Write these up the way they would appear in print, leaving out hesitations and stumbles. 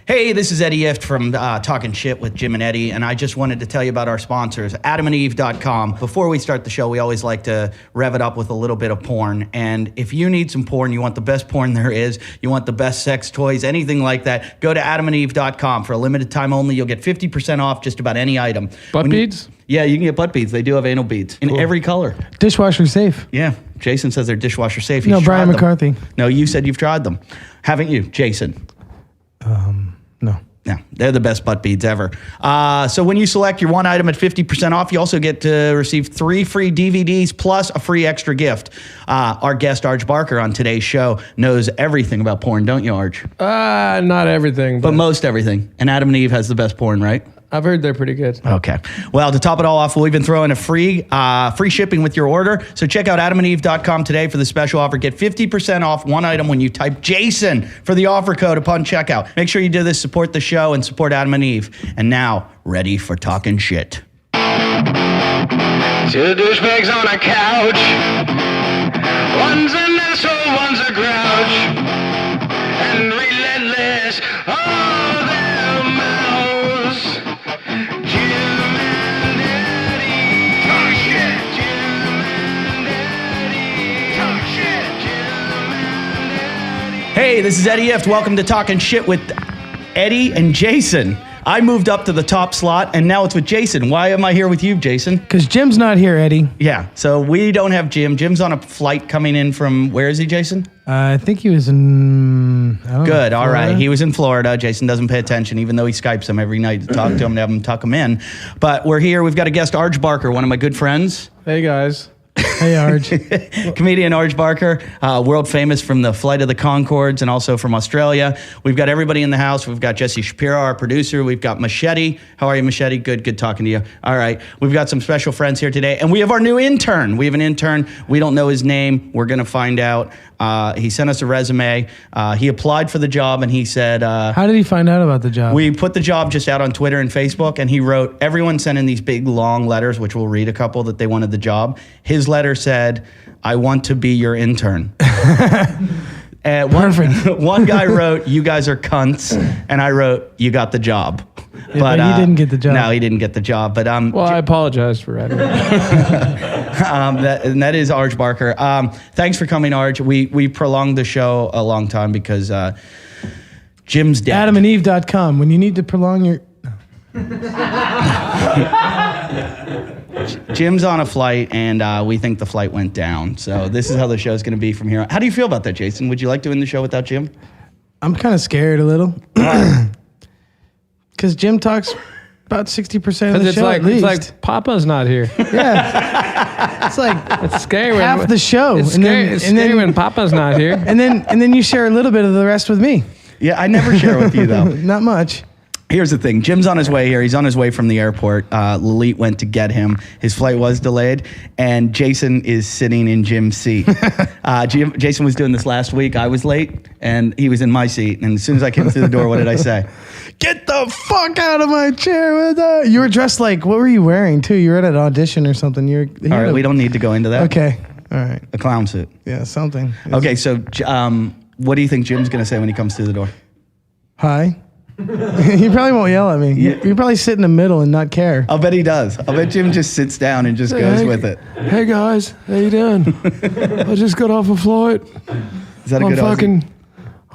Hey, this is Eddie Ift from Talkin Shit with Jim and Eddie, and I just wanted to tell you about our sponsors, adamandeve.com. Before we start the show, we always like to rev it up with a little bit of porn, and if you need some porn, you want the best porn there is, you want the best sex toys, anything like that, go to adamandeve.com. For a limited time only, you'll get 50% off just about any item. Butt beads? Yeah, you can get butt beads. They do have anal beads in every color. Dishwasher safe. Yeah, Jason says they're dishwasher safe. No, Brian McCarthy. No, you said you've tried them. Haven't you, Jason? No. Yeah, they're the best butt beads ever. So when you select your one item at 50% off, you also get to receive 3 free DVDs plus a free extra gift. Our guest, Arj Barker, on today's show knows everything about porn, don't you, Arj? Not everything. But most everything. And Adam and Eve has the best porn, right? I've heard they're pretty good. Okay. Well, to top it all off, we'll even throw in a free shipping with your order. So check out adamandeve.com today for the special offer. Get 50% off one item when you type Jason for the offer code upon checkout. Make sure you do this, support the show, and support Adam and Eve. And now, ready for talking shit. Two douchebags on a couch. One's an asshole, one's a grouch. And relentless, oh, their mouths. Jim and Eddie. Talk shit. Jim and Eddie. Talk shit. Jim and Eddie. Hey, this is Eddie Ift. Welcome to Talking Shit with Eddie and Jason. I moved up to the top slot, and now it's with Jason. Why am I here with you, Jason? Because Jim's not here, Eddie. Yeah, so we don't have Jim. Jim's on a flight coming in from, where is he, Jason? I think he was in... Good, all right. He was in Florida. Jason doesn't pay attention, even though he Skypes him every night to talk to him and have him tuck him in. But we're here. We've got a guest, Arj Barker, one of my good friends. Hey, guys. Hey, Arj. Comedian Arj Barker, world famous from the Flight of the Conchords and also from Australia. We've got everybody in the house. We've got Jesse Shapiro, our producer. We've got Machete. How are you, Machete? Good talking to you. All right. We've got some special friends here today. And we have our new intern. We have an intern. We don't know his name. We're going to find out. He sent us a resume. He applied for the job and he said... How did he find out about the job? We put the job just out on Twitter and Facebook, and he wrote, everyone sent in these big, long letters, which we'll read a couple, that they wanted the job. His letter said, I want to be your intern. Perfect. One guy wrote, you guys are cunts, and I wrote, you got the job. Yeah, but he didn't get the job. No, he didn't get the job. But well, I apologize for writing that is Arj Barker. Thanks for coming, Arj. We prolonged the show a long time because Jim's dead. Adamandeve.com. When you need to prolong your... Jim's on a flight, and we think the flight went down. So this is how the show's going to be from here on. How do you feel about that, Jason? Would you like to end the show without Jim? I'm kind of scared a little. Because Jim talks about 60% of the show, at least. It's like Papa's not here. Yeah. It's like It's scary. half the show. It's scary when Papa's not here. And then you share a little bit of the rest with me. Yeah, I never share with you, though. Not much. Here's the thing. Jim's on his way here. He's on his way from the airport. Lalit went to get him. His flight was delayed, and Jason is sitting in Jim's seat. Jason was doing this last week. I was late, and he was in my seat. And as soon as I came through the door, what did I say? Get the fuck out of my chair with that. You were dressed like, what were you wearing, too? You were at an audition or something. All right, we don't need to go into that. Okay. All right. A clown suit. Yeah, something. Okay, so what do you think Jim's going to say when he comes through the door? Hi. He probably won't yell at me. Yeah. He probably sit in the middle and not care. I'll bet he does. I'll bet Jim just sits down and just goes with it. Hey, guys. How you doing? I just got off a flight. Is that a good Aussie?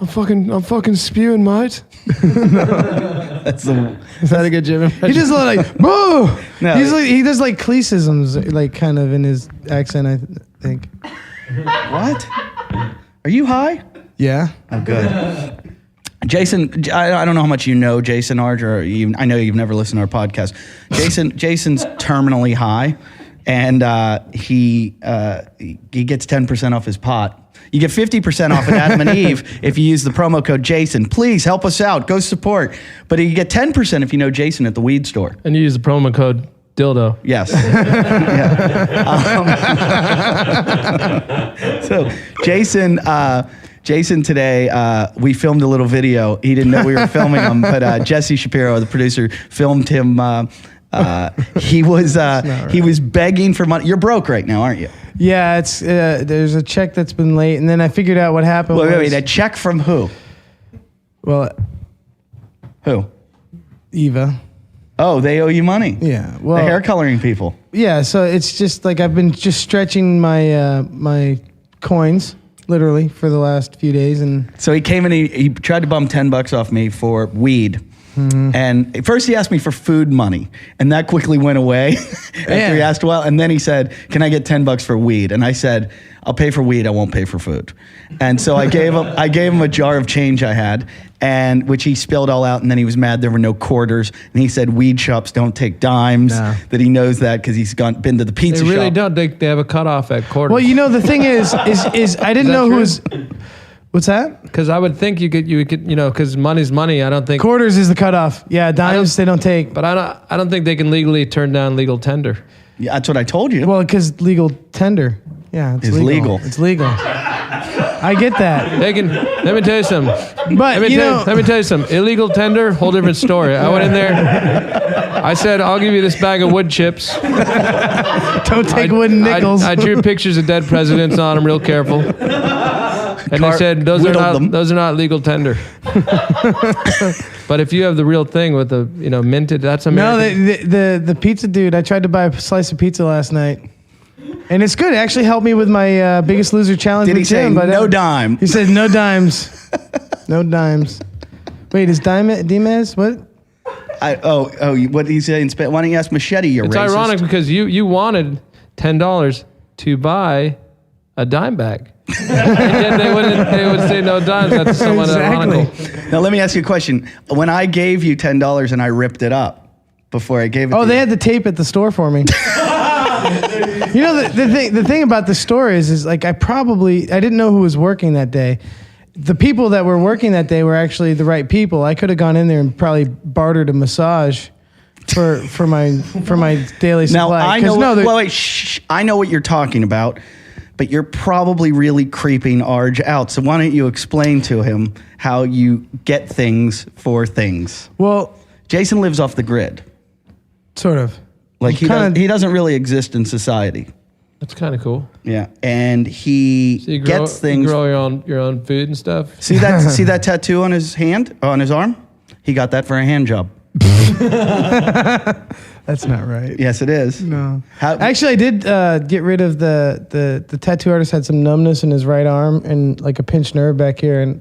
I'm fucking spewing, mate. Is that a good Jim impression? He just like, boo! No. He does like clicisms, like kind of in his accent, I think. What? Are you high? Yeah. Oh, good. Jason, I don't know how much you know Jason Arj, or I know you've never listened to our podcast. Jason's terminally high, and he gets 10% off his pot. You get 50% off at Adam and Eve if you use the promo code Jason. Please help us out. Go support. But you get 10% if you know Jason at the weed store. And you use the promo code dildo. Yes. So Jason today, we filmed a little video. He didn't know we were filming him, but Jesse Shapiro, the producer, filmed him. He was begging for money. You're broke right now, aren't you? Yeah, it's there's a check that's been late, and then I figured out what happened. Wait, a check from who? Well, Who? Eva. Oh, they owe you money. Yeah. Well, The hair coloring people. yeah. So it's just like I've been just stretching my my coins literally for the last few days, and So he came and he tried to bum $10 off me for weed. And at first he asked me for food money, and that quickly went away after he asked a while. And then he said, "Can I get $10 for weed?" And I said, "I'll pay for weed. I won't pay for food." And so I gave him a jar of change I had, and which he spilled all out. And then he was mad there were no quarters, and he said weed shops don't take dimes. No. That he knows that because he's been to the pizza They really shop. don't. They have a cutoff at quarters. well, you know, the thing is I didn't know true? who was. What's that? Because I would think you could, because money's money. I don't think. Quarters is the cutoff. Yeah, dimes they don't take. But I don't think they can legally turn down legal tender. Yeah, that's what I told you. Well, because legal tender. Yeah, it's Is legal. legal. It's legal. I get that. They can. Let me tell you something. But Let me tell you something. Illegal tender, whole different story. I went in there. I said, "I'll give you this bag of wood chips." don't take wooden nickels. I drew pictures of dead presidents on them, real careful. And they said those are not legal tender. But if you have the real thing with the minted, that's American. No, the pizza dude. I tried to buy a slice of pizza last night, and it's good. It actually helped me with my Biggest Loser challenge. Did he with say Jim, but, no dime? He said no dimes, no dimes. Wait, is Dimes what? What did he say in Spanish? Why don't you ask Machete? You're It's racist. ironic because you wanted $10 to buy a dime bag. And yet they would say no dimes. That's somewhat ironical. Now let me ask you a question. When I gave you $10 and I ripped it up before I gave it, Oh, to they you, had the tape at the store for me. You know, the thing about the store is like I didn't know who was working that day. The people that were working that day were actually the right people. I could have gone in there and probably bartered a massage for my daily supply. Now I 'Cause know. I know what you're talking about, but you're probably really creeping Arj out. So why don't you explain to him how you get things for things? Well, Jason lives off the grid. sort of. Like he doesn't really exist in society. That's kind of cool. Yeah, and he So you gets things. You grow your own food and stuff. See that tattoo on his hand, on his arm? He got that for a hand job. That's not right. Yes, it is. No. How, Actually, I did get rid of the tattoo artist had some numbness in his right arm and like a pinched nerve back here, and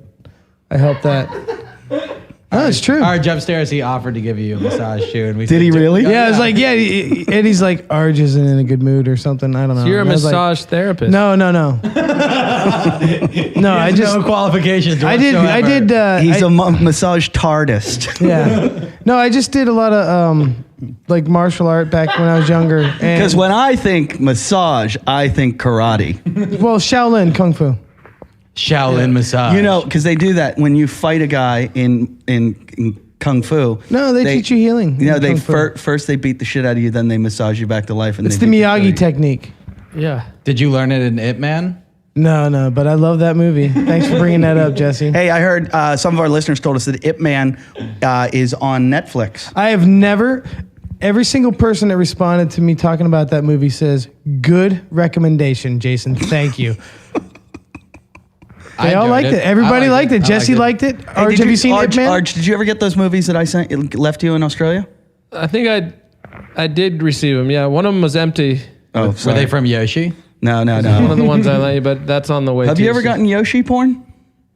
I helped that. No, it's true. Arj upstairs, he offered to give you a massage too, and we Did he really? Yeah, I was like, yeah, and he's like, Arj isn't in a good mood or something. I don't know. So you're a And I was like, massage therapist. No. No, I just no qualifications. I did. he's a massage artist. Yeah. No, I just did a lot of like martial art back when I was younger. Because when I think massage, I think karate. Well, Shaolin Kung Fu. Shaolin massage. You know, because they do that when you fight a guy in kung fu. No, they teach you healing. You know, in they Kung Fu. first they beat the shit out of you, then they massage you back to life. And It's they the beat shit Miyagi out of you. technique. Yeah. Did you learn it in Ip Man? No, but I love that movie. Thanks for bringing that up, Jesse. Hey, I heard some of our listeners told us that Ip Man is on Netflix. I have never. Every single person that responded to me talking about that movie says, "Good recommendation, Jason. Thank you." They all liked it. Everybody liked it. Jesse liked it. Hey, Arj, have you seen Ip Man? Arj, did you ever get those movies that I left you in Australia? I think I did receive them. Yeah. One of them was empty. Oh, Were they from Yoshi? No. One of the ones I let you, but that's on the way. Have you ever gotten Yoshi porn?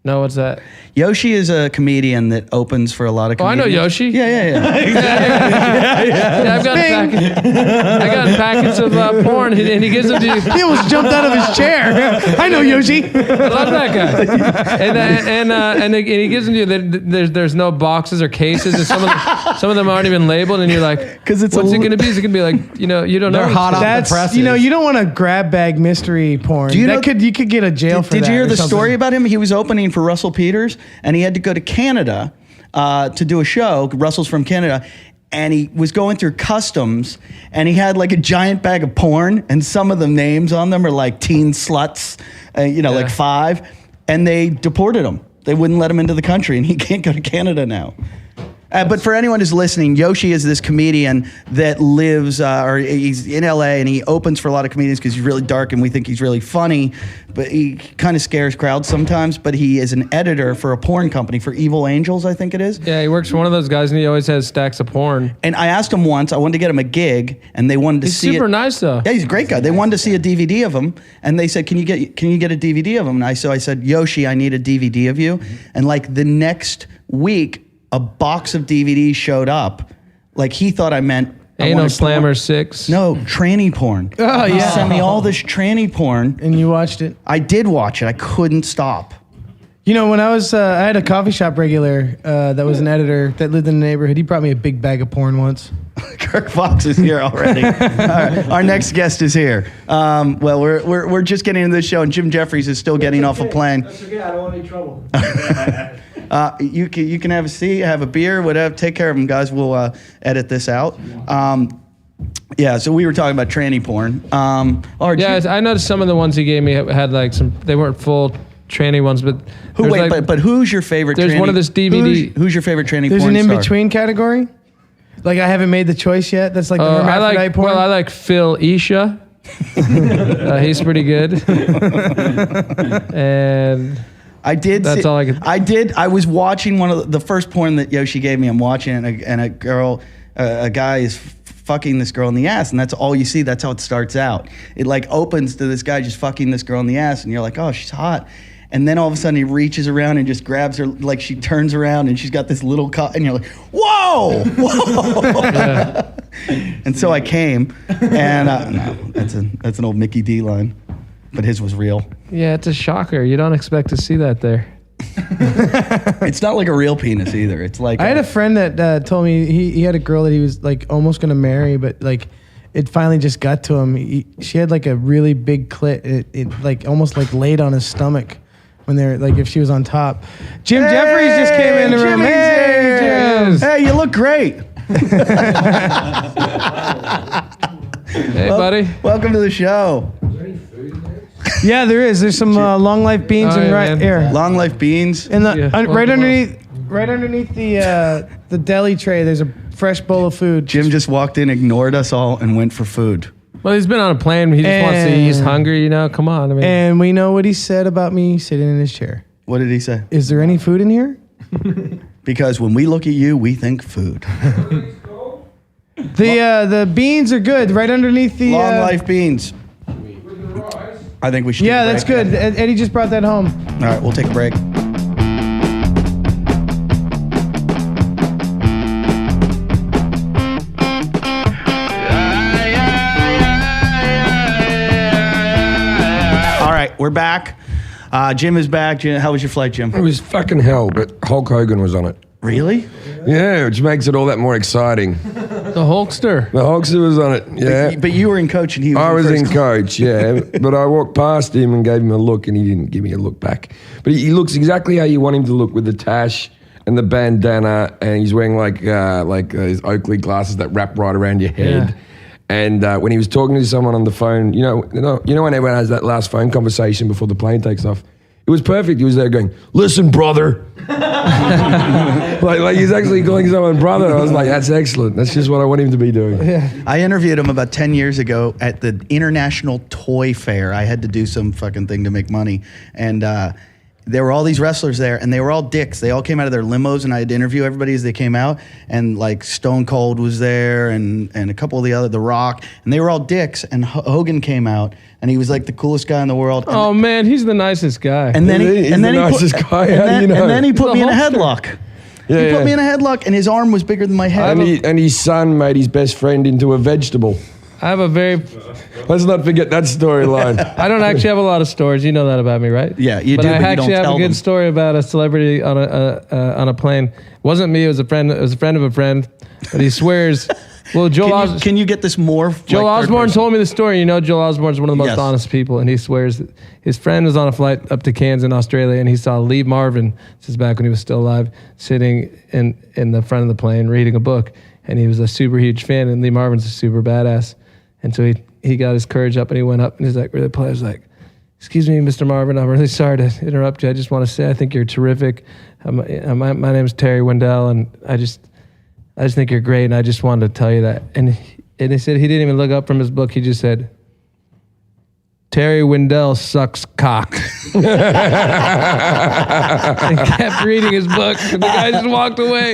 No, what's that? Yoshi is a comedian that opens for a lot of Oh, I comedians. know Yoshi. Yeah. Yeah, I've got I got packets of porn, and he gives them to you. He almost jumped out of his chair. I know Yoshi. I love that guy. And he gives them to you. There's no boxes or cases. And some of them aren't even labeled, and you're like, 'Cause it's what's a it going to be? Is it going to be like, you don't know? They're hot off the That's presses. you don't want to grab bag mystery porn. Do you know- you could get a jail for that. Did you hear or the something. story about him? He was opening for Russell Peters, and he had to go to Canada to do a show. Russell's from Canada. And he was going through customs, and he had like a giant bag of porn, and some of the names on them are like teen sluts, like 5. And they deported him. They wouldn't let him into the country, and he can't go to Canada now. But for anyone who's listening, Yoshi is this comedian that lives, or he's in LA, and he opens for a lot of comedians because he's really dark and we think he's really funny. But he kind of scares crowds sometimes. But he is an editor for a porn company, for Evil Angels, I think it is. Yeah, he works for one of those guys, and he always has stacks of porn. And I asked him once, I wanted to get him a gig, and they wanted to see it. He's super nice, though. Yeah, he's a great guy. They wanted to see a DVD of him, and they said, "Can you get a DVD of him?" And I said, "Yoshi, I need a DVD of you." And like the next week, a box of DVDs showed up. Like he thought I meant Anal Slammer 6. No, tranny porn. Oh, He yeah. sent me all this tranny porn. And you watched it? I did watch it. I couldn't stop. You know, when I had a coffee shop regular that was an editor that lived in the neighborhood. He brought me a big bag of porn once. Kirk Fox is here already. All right, our next guest is here. Well, we're just getting into the show, and Jim Jeffries is still getting off a plane. That's okay. I don't want any trouble. You can have a seat, have a beer, whatever. Take care of them, guys. We'll edit this out. Yeah, so we were talking about tranny porn. I noticed some of the ones he gave me had like some. They weren't full tranny ones, but but who's your favorite? There's tranny, one of this DVD. Who's your favorite tranny? There's porn an star? in-between category? Like I haven't made the choice yet? That's like the hermaphrodite porn? I like Phil Isha. He's pretty good. And I did. That's all I could. I was watching one of the first porn that Yoshi gave me. I'm watching it, and a girl, a guy is fucking this girl in the ass, and that's all you see. That's how it starts out. It like opens to this guy just fucking this girl in the ass, and you're like, oh, she's hot. And then all of a sudden he reaches around and just grabs her, like she turns around and she's got this little cut, and you're like, whoa, whoa. Yeah. And so I came, and no, that's an old Mickey D line, but his was real. Yeah, it's a shocker. You don't expect to see that there. It's not like a real penis either. It's like I had a friend that told me he had a girl that he was like almost gonna marry, but like it finally just got to him. She had like a really big clit. It like almost like laid on his stomach when they're like if she was on top. Jim Jeffries just came in the room. Hey, Jim. hey, you look great. Hey, buddy. Welcome to the show. Yeah, there is. There's some long life beans and right here. Long life beans. And the Yeah. right underneath the deli tray, there's a fresh bowl of food. Jim just walked in, ignored us all, and went for food. Well, he's been on a plane. He just wants to eat. He's hungry, you know. Come on. I mean, And we know what he said about me sitting in his chair. What did he say? Is there any food in here? Because when we look at you, we think food. The beans are good. Right underneath the Long life beans. I think we should. Yeah, take a break. that's good. Eddie just brought that home. All right, we'll take a break. All right, we're back. Jim is back. Jim, how was your flight, Jim? It was fucking hell, but Hulk Hogan was on it. Really? Yeah, which makes it all that more exciting. the Hulkster. The Hulkster was on it, yeah. But you were in coach and he was I was in first. coach, yeah. But I walked past him and gave him a look, and he didn't give me a look back. But he looks exactly how you want him to look, with the tash and the bandana, and he's wearing like his Oakley glasses that wrap right around your head. Yeah. And when he was talking to someone on the phone, you know when everyone has that last phone conversation before the plane takes off. It was perfect. He was there going, "Listen, brother." like he's actually calling someone brother. I was like, that's excellent. That's just what I want him to be doing. Yeah. I interviewed him about 10 years ago at the International Toy Fair. I had to do some fucking thing to make money. And there were all these wrestlers there, and they were all dicks. They all came out of their limos, and I had to interview everybody as they came out. And like Stone Cold was there, and a couple of The Rock, and they were all dicks. And Hogan came out, and he was like the coolest guy in the world. And, Oh man, he's the nicest guy. and then He's the nicest guy. How do you know? And then he put me in a The Hulkster. headlock. Yeah, He put yeah. me in a headlock, and his arm was bigger than my head. And his son made his best friend into a vegetable. I have a very. Let's not forget that storyline. I don't actually have a lot of stories. You know that about me, right? Yeah, you but do, I but you actually don't have tell a good them. story about a celebrity on a plane. It wasn't me. It was a friend. It was a friend of a friend. But he swears. Well, Can you get this more? Joel like third Osborne person? told me the story. You know, Joel Osborne's one of the most Yes. honest people, and he swears that his friend was on a flight up to Cairns in Australia, and he saw Lee Marvin, this is back when he was still alive, sitting in the front of the plane reading a book, and he was a super huge fan, and Lee Marvin's a super badass. And so he got his courage up, and he went up, and he's like, really polite. He was like, "Excuse me, Mr. Marvin, I'm really sorry to interrupt you. I just want to say I think you're terrific. My name is Terry Wendell, and I just think you're great, and I just wanted to tell you that. And he said he didn't even look up from his book. He just said, Terry Wendell sucks cock. And kept reading his book, and the guy just walked away.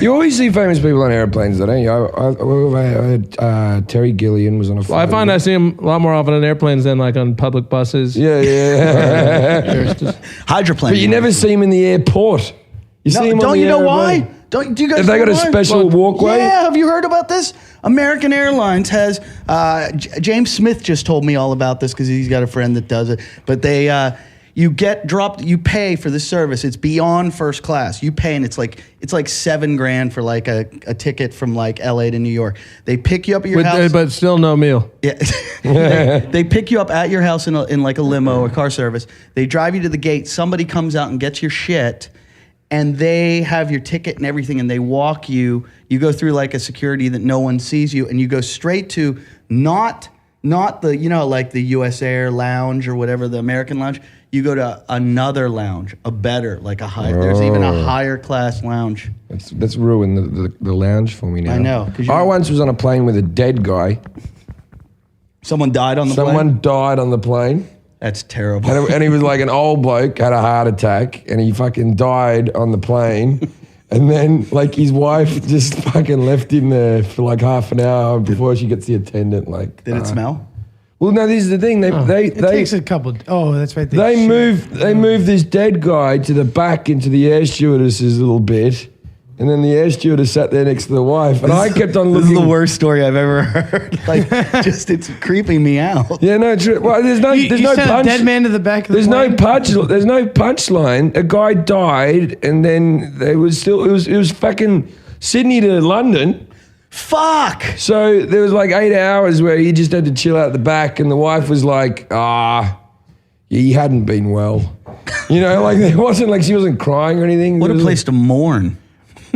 You always see famous people on airplanes, though, don't you? I had Terry Gilliam was on a flight. Well, I find I see him a lot more often on airplanes than like on public buses. Yeah. Hydroplane. But you never see him in the airport. You see him don't on the you know airplane. why? Do you guys Have they know got a why? special walkway? Yeah, have you heard about this? American Airlines has, James Smith just told me all about this because he's got a friend that does it. But they, you get dropped, you pay for the service. It's beyond first class. You pay and it's like $7,000 for like a ticket from like LA to New York. They pick you up at your house. But still no meal. Yeah. they pick you up at your house in like a limo or car service. They drive you to the gate. Somebody comes out and gets your shit. And they have your ticket and everything, and they walk you. You go through like a security that no one sees you, and you go straight to not the, you know, like the US Air lounge or whatever, the American lounge. You go to another lounge, a better, like a high. There's even a higher class lounge. That's ruined the lounge for me now. I know. I once was on a plane with a dead guy. Someone died on the plane? Someone died on the plane. That's terrible. And he was like an old bloke, had a heart attack, and he fucking died on the plane. And then, like, his wife just fucking left him there for like half an hour before she gets the attendant. Like, Did it smell? Well, no, this is the thing. It takes a couple. Oh, that's right. They moved this dead guy to the back into the air stewardess's little bit. And then the air stewardess sat there next to the wife. And I kept on looking. This is the worst story I've ever heard. Like, just it's creeping me out. Yeah, no, true. Well, there's no sent punch. a dead man to the back of the There's plane? no punch. There's no punchline. A guy died, and then it was fucking Sydney to London. Fuck. So there was like 8 hours where he just had to chill out the back, and the wife was like, he hadn't been well. You know, like it wasn't like she wasn't crying or anything. What a place to mourn.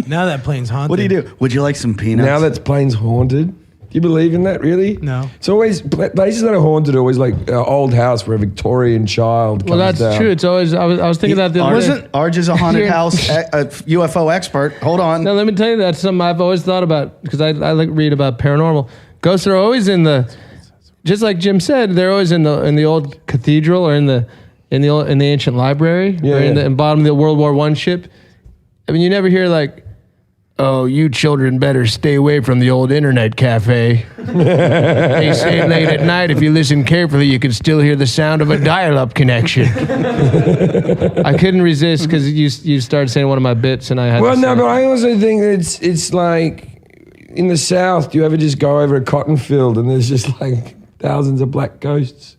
Now that plane's haunted. What do you do? Would you like some peanuts? Now that plane's haunted. Do you believe in that, really? No. It's always, places that are haunted are always like an old house where a Victorian child comes Well, that's down. true. It's always. I was thinking that the other day. Arj is a haunted house a UFO expert. Hold on. Now, let me tell you, that's something I've always thought about because I like read about paranormal. Ghosts are always in the, just like Jim said, they're always in the old cathedral or in the ancient library or in the bottom of the World War I ship. I mean, you never hear like, oh, you children better stay away from the old internet cafe. They say late at night, if you listen carefully, you can still hear the sound of a dial-up connection. I couldn't resist because you started saying one of my bits, and I had. Well, to no, say but I also think that it's like in the South. Do you ever just go over a cotton field and there's just like thousands of black ghosts?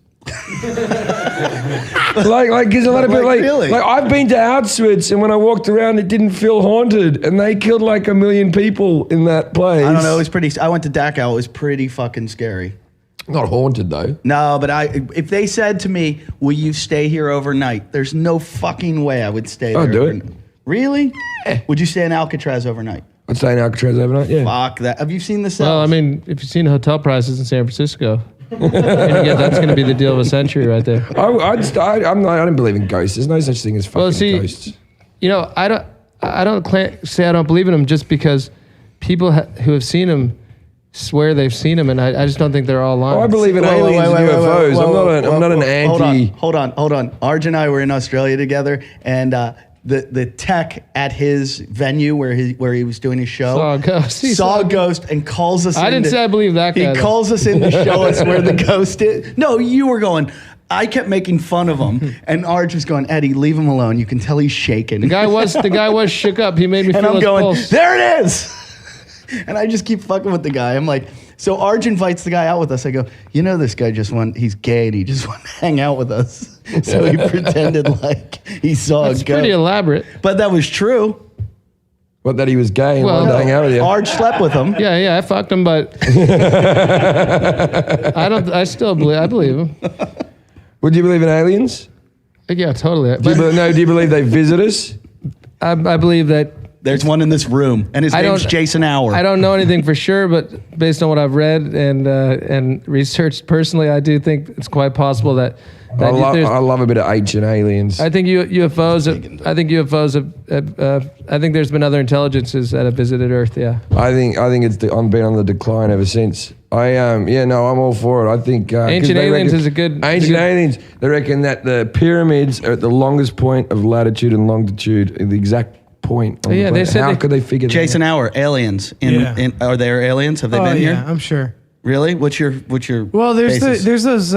like, because a lot of people really? like I've been to Auschwitz, and when I walked around, it didn't feel haunted, and they killed like 1 million people in that place. I don't know. It was pretty. I went to Dachau. It was pretty fucking scary. Not haunted though. No, but if they said to me, "Will you stay here overnight?" There's no fucking way I would stay there. I'd do it. overnight. Really? Would you stay in Alcatraz overnight? I'd stay in Alcatraz overnight. Yeah. Fuck that. Have you seen the cells? well, I mean, if you've seen hotel prices in San Francisco, that's going to be the deal of a century right there. I don't believe in ghosts. There's no such thing as fucking Well, see, ghosts. you know, I don't say I don't believe in them just because people who have seen them swear they've seen them, and I just don't think they're all lying. I believe in aliens and UFOs. I'm not an anti. Hold on. Arj and I were in Australia together, and the tech at his venue where he was doing his show Saw a ghost. He saw a ghost and calls us. I didn't say I believe that guy. He calls us in to show us where the ghost is. No, you were going. I kept making fun of him, and Arj was going, Eddie, leave him alone. You can tell he's shaking. The guy was shook up. He made me feel and I'm his going, pulse. there it is. And I just keep fucking with the guy. I'm like, so Arj invites the guy out with us. I go, you know, this guy he's gay and he just wanted to hang out with us. So he pretended like he saw That's a ghost. pretty elaborate. But that was true. What, that he was gay and Well, wanted to hang out with you? Arj slept with him. Yeah, I fucked him, but I still believe him. Would you believe in aliens? Yeah, totally. Do you believe they visit us? I believe that. There's one in this room, and his name's Jason Hour. I don't know anything for sure, but based on what I've read and researched personally, I do think it's quite possible that I love a bit of ancient aliens. I think UFOs. I think there's been other intelligences that have visited Earth. Yeah. I think I'm been on the decline ever since. I'm all for it. I think Ancient Aliens is a good aliens. They reckon that the pyramids are at the longest point of latitude and longitude, the exact point. On the they planet. said how could they figure that Jason out? Hour, aliens. Yeah. Are there aliens? Have they been yeah, here? I'm sure. Really? What's your Well, there's basis? there's those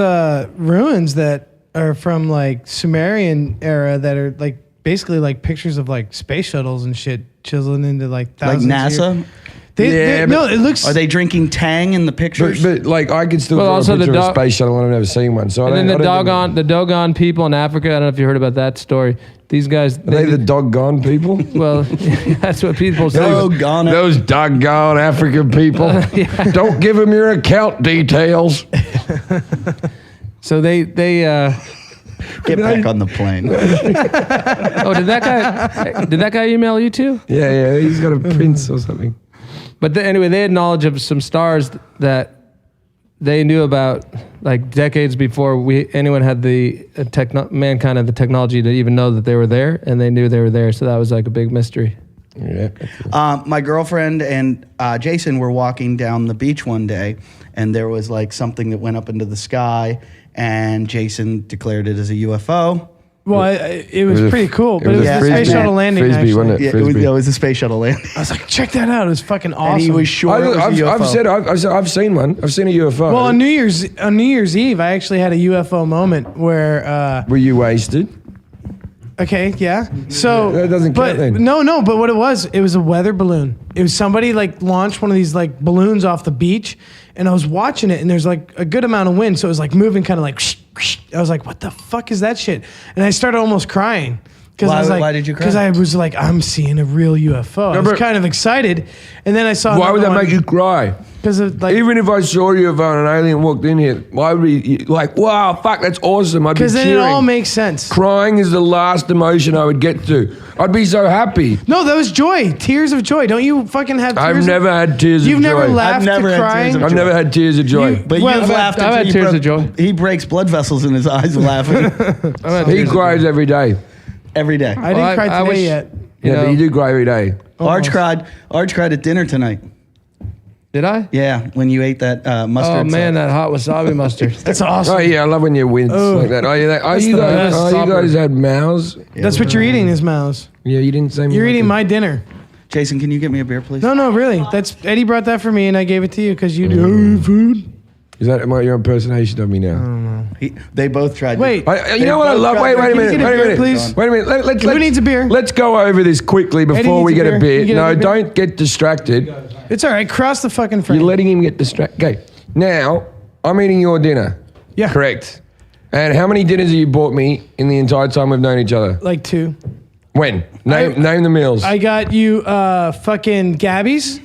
ruins that are from like Sumerian era that are like basically like pictures of like space shuttles and shit chiseling into like thousands like of NASA? years. Yeah, no, it looks. Are they drinking Tang in the pictures? But like I could still Well, draw a also picture the of a space shuttle and I've never seen one. So And then I the don't think- Dogon people in Africa. I don't know if you heard about that story. These guys. Are they the doggone people? Well, that's what people say. Doggone it. Those doggone African people. Don't give them your account details. So they Get back on the plane. Oh, did that guy email you too? Yeah, he's got a prince or something. But anyway, they had knowledge of some stars that they knew about like decades before anyone had the mankind had the technology to even know that they were there, and they knew they were there. So that was like a big mystery. Yeah. My girlfriend and Jason were walking down the beach one day, and there was like something that went up into the sky, and Jason declared it as a UFO. Well, it was a- pretty cool, it but it was was a a frisbee- space shuttle landing. frisbee, Actually. wasn't it? Yeah, Frisbee. it was a space shuttle landing. I was like, check that out. It was fucking awesome. And he was sure it was a UFO. I've seen one. I've seen a UFO. Well, on New Year's Eve, I actually had a UFO moment where. Were you wasted? Okay, yeah. So That doesn't but, count then. No. But what it was a weather balloon. It was somebody like launched one of these like balloons off the beach, and I was watching it, and there's like a good amount of wind, so it was like moving, kind of like. I was like, what the fuck is that shit? And I started almost crying. Because I was like, why did you cry? Because I was like, I'm seeing a real UFO. I was kind of excited, and then I saw. Why would that make you cry? Because of like. Even if I saw you and an alien walked in here, why would you like, wow, fuck, that's awesome. I'd be Because then it cheering. all makes sense. Crying is the last emotion I would get to. I'd be so happy. No, that was joy. Tears of joy. Don't you fucking have tears? I've never had tears You've of joy. never laughed I've never to had crying? tears of I've never had tears of joy. But Well, you've laughed I've until had you tears broke- of joy. He breaks blood vessels in his eyes laughing He cries every day. every day. I didn't cry I today wish- yet. Yeah, but you do cry every day. Arch cried at dinner tonight. Did I? Yeah, when you ate that mustard. Oh man, sauce. that hot wasabi mustard. That's awesome. Oh yeah, I love when you wince like that. You guys had mouths? That's what you're eating is mouse. Yeah, you didn't say. You're eating my dinner. Jason, can you get me a beer, please? No, really. That's Eddie brought that for me, and I gave it to you because you do food. Is that your impersonation of me now? They both tried. Wait. You know what I love? Wait a Can you minute. get a Wait a beer, minute. please? Wait a minute. Let's, Who needs a beer? Let's go over this quickly before needs we a get a beer. beer. You get No, a beer? don't get distracted. It's all right. Cross the fucking frame. You're letting him get distracted. Okay. Now, I'm eating your dinner. Yeah. Correct. And how many dinners have you bought me in the entire time we've known each other? Like 2. When? Name the meals. I got you fucking Gabby's.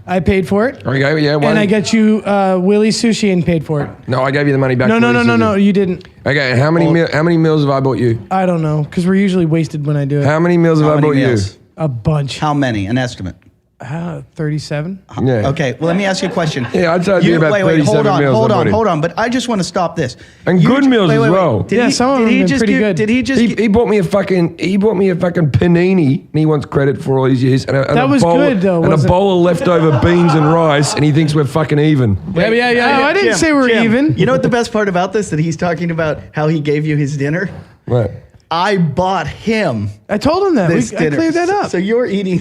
I paid for it. Okay, yeah, one. And I got you Willy Sushi and paid for it. No, I gave you the money back. No, you didn't. Okay, and how many meals have I bought you? I don't know, because we're usually wasted when I do it. How many meals have How I many bought meals? A bunch. How many? An estimate. 37. you? Yeah. Okay, well, let me ask you a question. Yeah, I'd say it'd be about 37 meals Hold on. But I just want to stop this. And good meals as well. Yeah, some of them have been pretty good. Did he just? He bought me a fucking panini, and he wants credit for all these years. And That was bowl, good, though, And a wasn't it? bowl of leftover beans and rice, and he thinks we're fucking even. Yeah. No, I didn't say we're Jim, even. You know what the best part about this? That he's talking about how he gave you his dinner. Right. I bought him I told him that. this I dinner. cleared that up. So you're eating.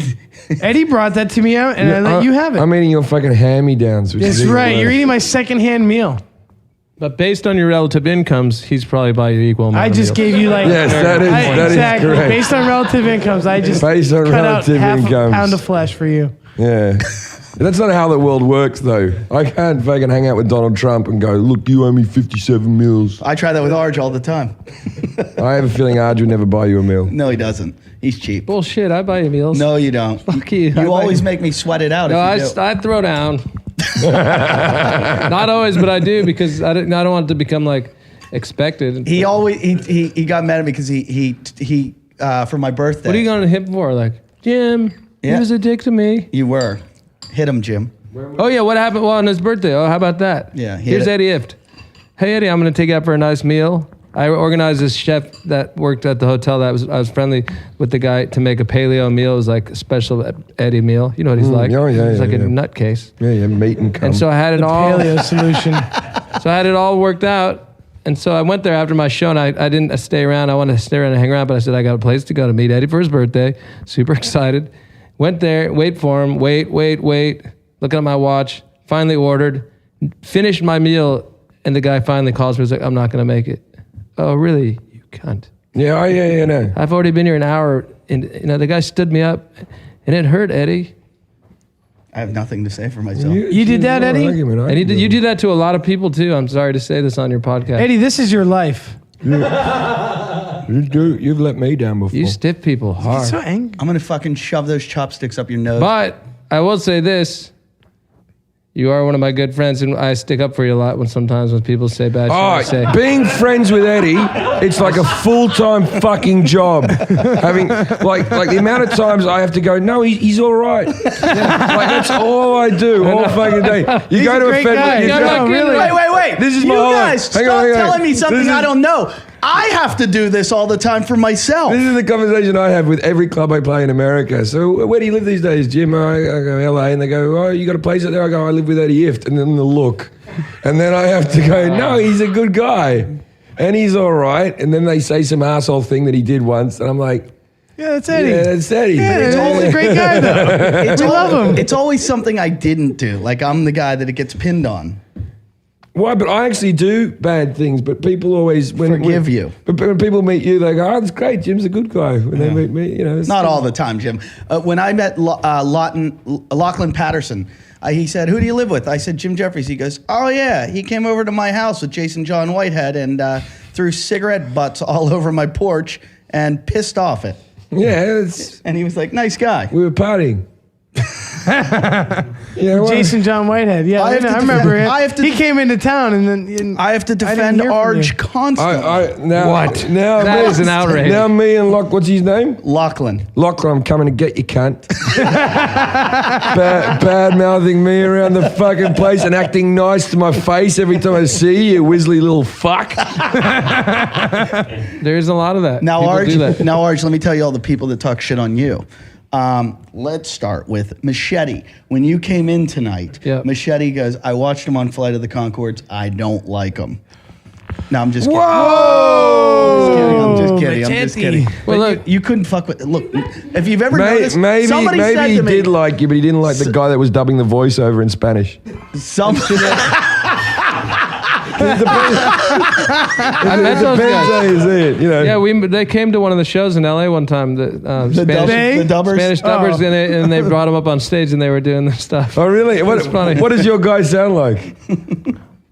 Eddie brought that to me out, and I let you have it. I'm eating your fucking hand-me-downs. which That's is even right. worse. You're eating my secondhand meal. But based on your relative incomes, he's probably by your equal amount. I of just meals. gave you like. Yes, that is exactly. correct. Based on relative incomes, I just Based on cut relative out half incomes. a pound of flesh for you. Yeah. That's not how the world works, though. I can't fucking hang out with Donald Trump and go, look, you owe me 57 meals. I try that with Arj all the time. I have a feeling Arj would never buy you a meal. No, he doesn't. He's cheap. Bullshit. I buy you meals. No, you don't. Fuck you. You always make me sweat it out. No, if you do. I throw down. Not always, but I do because I don't want it to become like expected. He always he got mad at me because he for my birthday. What are you going to hit for? Like, Jim, he Yeah. was a dick to me. You were. Hit him, Jim. Oh, yeah. What happened? Well, on his birthday. Oh, how about that? Yeah, he Here's had Eddie Ift. Hey, Eddie, I'm going to take you out for a nice meal. I organized this chef that worked at the hotel I was friendly with the guy to make a paleo meal. It was like a special Eddie meal. You know what he's like? Oh, yeah, He's yeah, like a yeah. nutcase. Yeah, meat and cum. And so I had it all. Paleo solution. So I had it all worked out. And so I went there after my show, and I didn't stay around. I wanted to stay around and hang around, but I said, I got a place to go to meet Eddie for his birthday. Super excited. Went there, wait for him, wait. Looking at my watch, finally ordered, finished my meal, and the guy finally calls me. He's like, I'm not going to make it. Oh, really? You cunt. Yeah, no. I've already been here an hour, and the guy stood me up, and it hurt, Eddie. I have nothing to say for myself. You did that, Eddie? And you do that to a lot of people, too. I'm sorry to say this on your podcast. Eddie, this is your life. You've let me down before. You stiff people hard. He's so angry. I'm going to fucking shove those chopsticks up your nose. But I will say this. You are one of my good friends, and I stick up for you a lot when people say bad shit. I say, Being friends with Eddie, it's like a full-time fucking job. Having like the amount of times I have to go, no, he's all right. Like that's all I do all fucking day. You He's go a to a great fed. guy. you No, go- no, really. Wait. This is you my whole life. guys, Hang stop on. telling me something This is- I don't know. I have to do this all the time for myself. This is the conversation I have with every club I play in America. So where do you live these days, Jim? I go LA, and they go, oh, you got a place out there? I go, I live with Eddie Ift, and then the look, and then I have to go, no, he's a good guy, and he's all right. And then they say some asshole thing that he did once, and I'm like, Yeah, that's Eddie. yeah, that's Eddie. Yeah, he's a great guy, though. We love him. It's always something I didn't do. Like I'm the guy that it gets pinned on. Why? But I actually do bad things. But people always Forgive you. But when people meet you, they go, "Oh, that's great. Jim's a good guy." When they meet me, it's Not all the time, Jim. When I met Lachlan Patterson, he said, "Who do you live with?" I said, "Jim Jeffries." He goes, "Oh yeah, he came over to my house with Jason John Whitehead and threw cigarette butts all over my porch and pissed off it." Yeah, And he was like, "Nice guy." we were partying. Jason John Whitehead. Yeah, I remember it. He came into town and then I have to defend Arj constantly. What? Now That is an outrage. Now me and what's his name? Lachlan. Lachlan, I'm coming to get you, cunt. Bad mouthing me around the fucking place and acting nice to my face every time I see you, Wisley little fuck. There's a lot of that. Now, People do that. Arj, let me tell you all the people that talk shit on you. Let's start with Machete. When you came in tonight, Yep. Machete goes, I watched him on Flight of the Conchords. I don't like him. No, I'm just kidding. Whoa! I'm just kidding. Well, But look- you couldn't fuck with. Look, if you've ever noticed, Maybe somebody said he to me, did like you, but he didn't like the guy that was dubbing the voiceover in Spanish. I met those Depends how guys. you see it, Yeah, they came to one of the shows in LA one time. The dubbers. Spanish dubbers, and they brought them up on stage, and they were doing their stuff. Oh, really? It's funny. What does your guy sound like?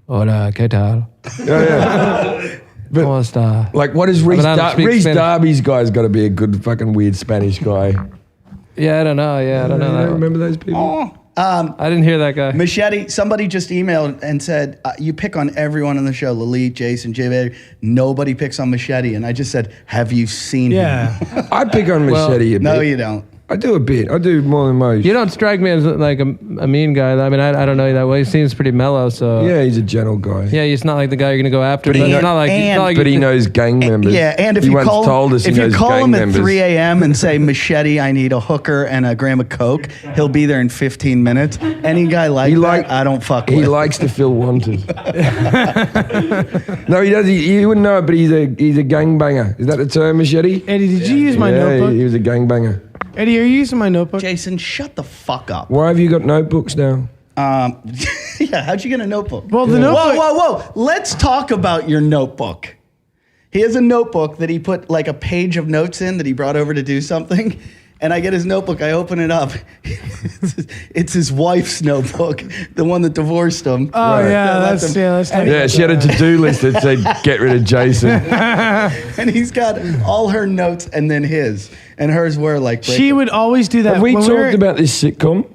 Hola, ¿qué tal? Yeah. ¿Cómo está? Like, what is Reese I don't speak Reese Spanish. Darby's guy's got to be a good fucking weird Spanish guy. Yeah, I don't know. I don't know. That one. Remember those people? I didn't hear that guy. Machete, somebody just emailed and said, you pick on everyone on the show, Lalit, Jason, Jay, nobody picks on Machete. And I just said, have you seen him? I pick on Machete a bit. No, you don't. I do a bit. I do more than most. You don't strike me as like a mean guy. I mean, I don't know you that way. He seems pretty mellow. So Yeah, he's a gentle guy. yeah, he's not like the guy you're gonna go after. But, he- it's not like, and- it's not like But he you- knows gang members. Yeah, and if he you once call told us if he you knows call gang him members. at 3 a.m. and say, Machete, I need a hooker and a gram of Coke, he'll be there in 15 minutes. Any guy like that, I don't fuck with. He likes to feel wanted. No, he does. He wouldn't know it, but he's a gangbanger. Is that the term, Machete? Eddie, did you use my notebook? He was a gangbanger. Eddie, are you using my notebook? Jason, shut the fuck up. Why have you got notebooks now? Yeah, how'd you get a notebook? Well, the notebook. Whoa. Let's talk about your notebook. He has a notebook that he put like a page of notes in that he brought over to do something. And I get his notebook, I open it up. It's his wife's notebook, the one that divorced him. Oh, yeah, Let them- let's talk Yeah, she had a to-do list that said, get rid of Jason. And he's got all her notes and then his. And hers were like... She would always do that. Have we When talked were- about this sitcom?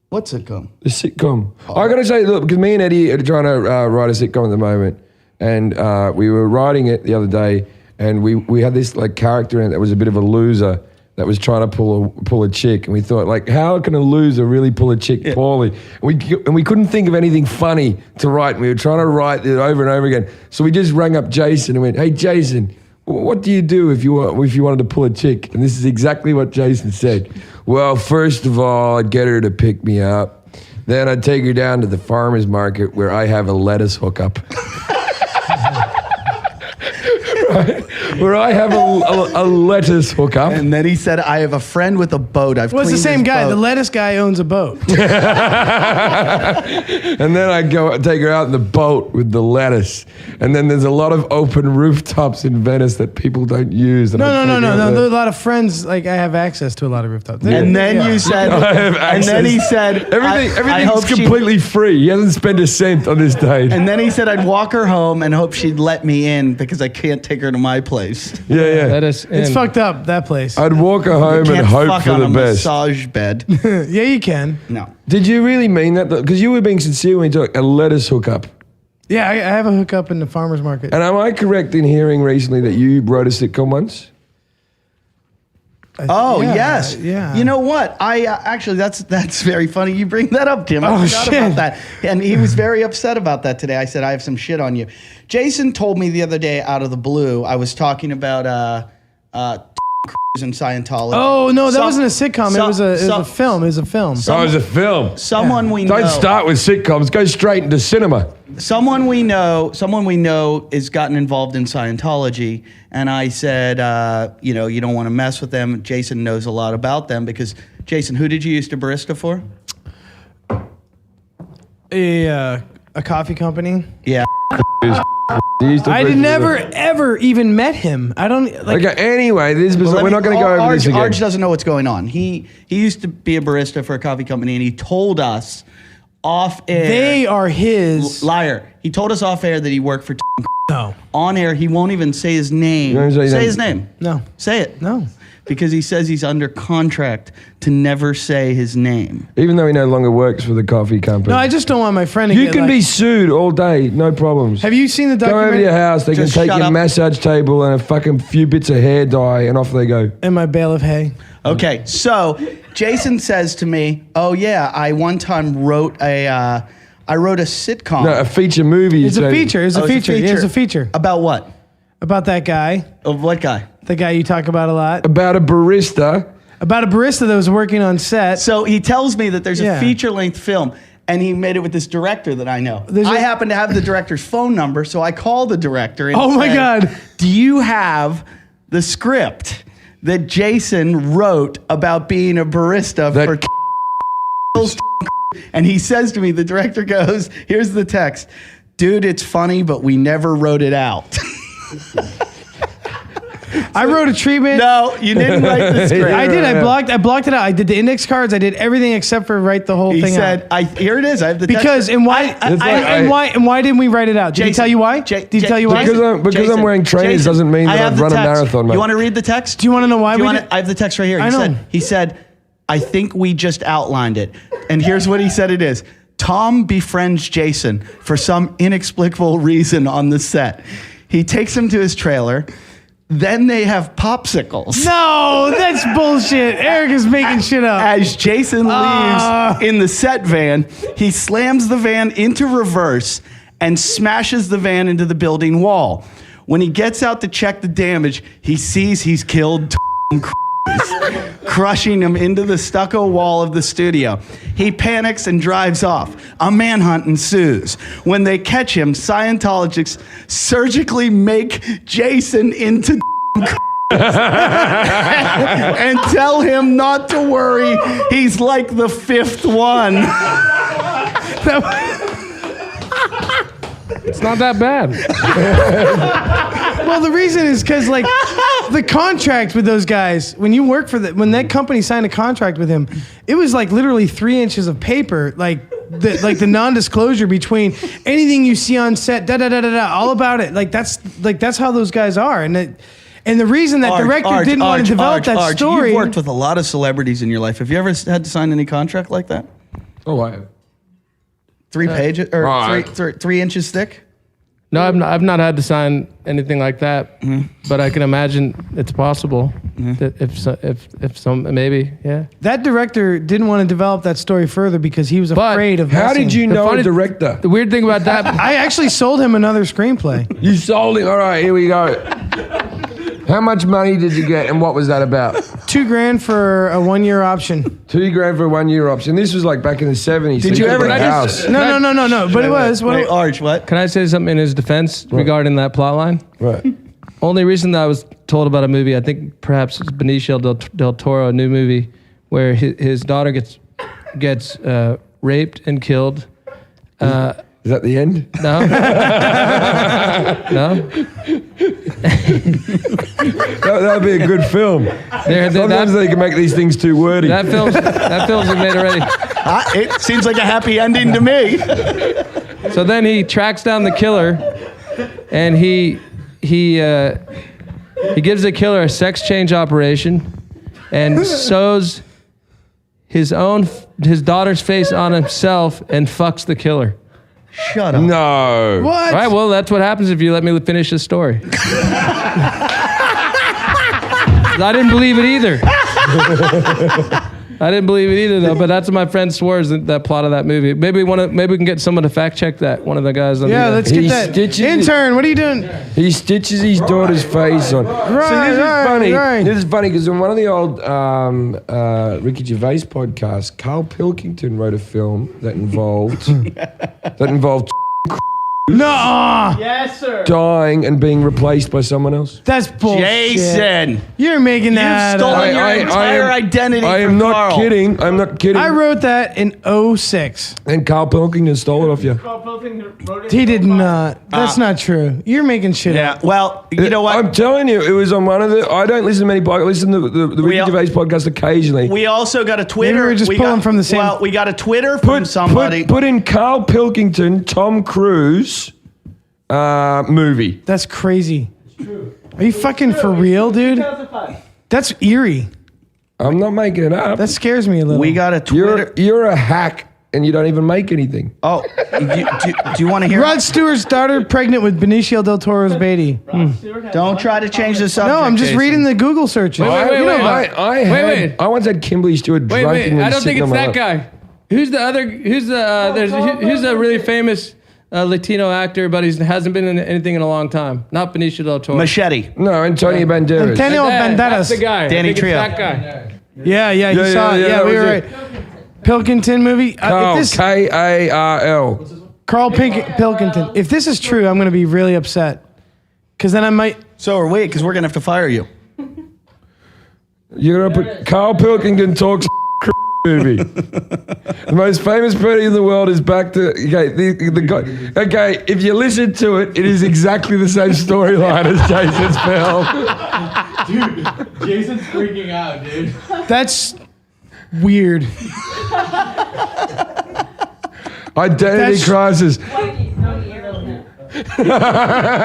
What's it called? The sitcom. I got to say, look, because me and Eddie are trying to write a sitcom at the moment. And we were writing it the other day. And we had this like character in it that was a bit of a loser that was trying to pull a chick, and we thought, like, how can a loser really pull a chick poorly? And we couldn't think of anything funny to write. And we were trying to write it over and over again. So we just rang up Jason and went, "Hey, Jason, what do you do if you wanted to pull a chick?" And this is exactly what Jason said. "Well, first of all, I'd get her to pick me up. Then I'd take her down to the farmer's market where I have a lettuce hookup." Right? Where I have a lettuce hookup. And then he said, "I have a friend with a boat. I've Well, it's the cleaned same his guy. boat." The lettuce guy owns a boat. And then I go take her out in the boat with the lettuce. And then there's a lot of open rooftops in Venice that people don't use. And No. I take her out There are there. a lot of friends. Like I have access to a lot of rooftops. And then you said, I have and then he access. said, Everything's I hope she- completely free. He hasn't spent a cent on this date. And then he said, I'd walk her home and hope she'd let me in because I can't take her to my place. Yeah. Let us in. It's fucked up, that place. I'd walk her home and Can't hope fuck for on the a best. massage bed. Yeah, you can. No. Did you really mean that? Because you were being sincere when you talked a lettuce hookup. Yeah, I have a hookup in the farmer's market. And am I correct in hearing recently that you wrote a sitcom once? Oh, Yeah, yes. yeah. You know what? I actually, that's very funny. You bring that up, Tim. I Oh, forgot shit. about that. And he was very upset about that today. I said, I have some shit on you. Jason told me the other day out of the blue, I was talking about Cruise and Scientology. Oh no, that wasn't a sitcom. It was a film. It was a film. Oh, it was a film. Someone we know. Don't start with sitcoms. Go straight into cinema. Someone we know is gotten involved in Scientology, and I said, you don't want to mess with them. Jason knows a lot about them because Jason, who did you used to barista for? A coffee company. Yeah. I never ever even met him. I don't like. Okay, anyway, we're not going to go over this again. Arj doesn't know what's going on. He used to be a barista for a coffee company, and he told us off air. They are his. Liar. He told us off air that he worked for. No. On air, he won't even say his name. You don't say Say that. his name. No. Say it. No. Because he says he's under contract to never say his name. Even though he no longer works for the coffee company. No, I just don't want my friend to You get can like, be sued all day, no problems. Have you seen the Go over to documentary? your house, they Just can take shut your up. massage table and a fucking few bits of hair dye, and off they go. And my bale of hay. Okay, so Jason says to me, "Oh yeah, I one time wrote a sitcom." No, a feature movie. It's a feature. It's Oh, a feature. Yeah, it's a feature About what? about that guy, Of what guy? the guy you talk about a lot, About a barista. about a barista that was working on set. So he tells me that there's a Yeah. feature-length film, and he made it with this director that I know. There's I a- happen to have the director's phone number, so I call the director and Oh my said, God. "Do you have the script that Jason wrote about being a barista That- for?" And he says to me, the director goes, "Here's the text. Dude, it's funny, but we never wrote it out." I wrote a treatment. No, you didn't write the script. I did. I blocked it out. I did the index cards. I did everything except for write the whole He thing said, out. here it is. I have the text. Because and why It's like and why didn't we write it out? Did he tell you why? Did he tell you why? Because I'm wearing trainers doesn't mean that I've the run a text. marathon, mate. You want to read the text? Do you want to know why we did? I have the text right here. I know. He said, I think we just outlined it. And here's what he said it is. Tom befriends Jason for some inexplicable reason on the set. He takes him to his trailer. Then they have popsicles. No, that's bullshit. Eric is making shit up. As Jason leaves in the set van, he slams the van into reverse and smashes the van into the building wall. When he gets out to check the damage, he sees he's killed crushing him into the stucco wall of the studio. He panics and drives off. A manhunt ensues. When they catch him, Scientologists surgically make Jason into and tell him not to worry. He's like the fifth one. It's not that bad. Well, the reason is because like the contract with those guys, when you work for when that company signed a contract with him, it was like literally 3 inches of paper, like the non-disclosure between anything you see on set, all about it. Like that's how those guys are, and the reason that director didn't want to develop that story. You've worked with a lot of celebrities in your life. Have you ever had to sign any contract like that? Oh, I have. 3 pages or Right. 3 inches thick? No, I've not had to sign anything like that, but I can imagine it's possible that if some maybe That director didn't want to develop that story further because he was But afraid of. How messing. did you know a funny- director? The weird thing about that, I actually sold him another screenplay. You sold it. All right, here we go. How much money did you get, and what was that about? $2,000 for a 1-year option. $2,000 for a 1-year option. This was like back in the 70s. Did so you could ever buy a just- house? No. But it was. Wait, Arch, what? can I say something in his defense regarding that plot line? Right. Only reason that I was told about a movie, I think perhaps it's Benicio del Toro, a new movie where his daughter gets raped and killed. Is that the end? No, no. That would be a good film. Sometimes they can make these things too wordy. That film's been made already. It seems like a happy ending to me. So then he tracks down the killer, and he gives the killer a sex change operation, and sews his daughter's face on himself and fucks the killer. Shut up. No. What? All right, well, that's what happens if you let me finish this story. I didn't believe it either. I didn't believe it either, though. But that's what my friend swore is that plot of that movie. Maybe we can get someone to fact check that. One of the guys on Yeah, the let's He get that. stitches it. Intern, what are you doing? He stitches his daughter's face on. See, this is funny. Right. This is funny because in one of the old Ricky Gervais podcasts, Carl Pilkington wrote a film that involved No, dying and being replaced by someone else. that's bullshit. Jason, You're making you've that stolen up. your entire identity. I am from not Carl. kidding. I'm not kidding. I wrote that in 06. And Carl Pilkington stole it off you. He did not. That's not true. You're making shit Yeah. up. Well, you know what? I'm telling you, it was on one of the. I don't listen to many podcasts. I listen to the Ricky all- Gervais podcast occasionally. We also got a Twitter. Maybe we're just pulling from the same- Well, we got a Twitter from somebody. Put in Carl Pilkington, Tom Cruise movie. That's crazy. Are you fucking for real, dude? That's eerie. I'm not making it up. That scares me a little. We got a Twitter. You're a hack and you don't even make anything. Oh, do you want to hear? Rod Stewart's daughter pregnant with Benicio del Toro's baby. Don't try to change the subject. No, I'm just Jason. reading the Google searches. Wait, You know wait. about- I once had Kimberly Stewart Wait, drunk. I don't think it's that guy. Who's the other? Who's a really famous Latino actor, but he hasn't been in anything in a long time. Not Benicio del Toro. Machete. No, Antonio Banderas. Antonio That's Banderas. the guy. Danny I think it's Trejo. that guy. Yeah, you Yeah, saw it. yeah, Yeah, that we was were it. right. Pilkington movie. Carl, If this, Karl. Carl Pilkington. If this is true, I'm going to be really upset. Because then I might. So are we, because we're gonna have to fire you. You're gonna put Carl Pilkington talks movie. The most famous person in the world is back to the guy. Okay, if you listen to it, it is exactly the same storyline as Jason's film. Dude, Jason's freaking out, dude. That's weird. Identity That's- crisis.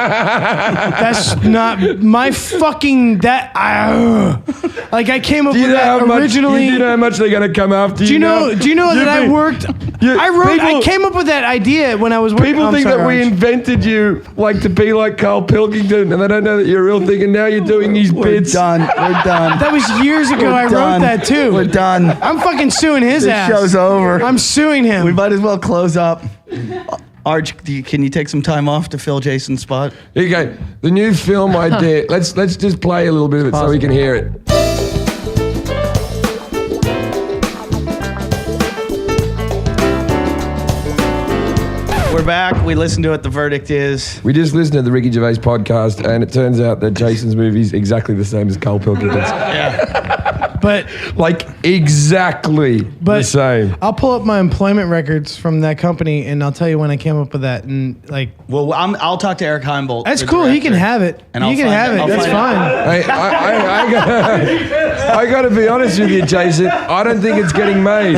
That's not my fucking. Like I came up Do you with know how that much? originally. Do you know how much they're gonna come after you? Do you know? Do you know that I worked? I People, came up with that idea when I was working. people think that we invented you like to be like Carl Pilkington, and they don't know that you're a real thing. And now you're doing these We're bits. done. We're done. That was years ago. I done. wrote that too. We're done. I'm fucking suing his This ass. show's over. I'm suing him. We might as well close up. Arch, can you take some time off to fill Jason's spot? Okay, the new film idea. Let's just play a little bit of it so we can hear it. We're back. We listened to it. The verdict is We just listened to the Ricky Gervais podcast, and it turns out that Jason's movie is exactly the same as Carl Pilkington's. but Like exactly the same. I'll pull up my employment records from that company and I'll tell you when I came up with that. And like, well. I'll talk to Eric Heimbolt. that's the cool. He can director. have it. And He I'll can find have it. it. I'll That's find fine. I got I got to be honest with you, Jason. I don't think it's getting made.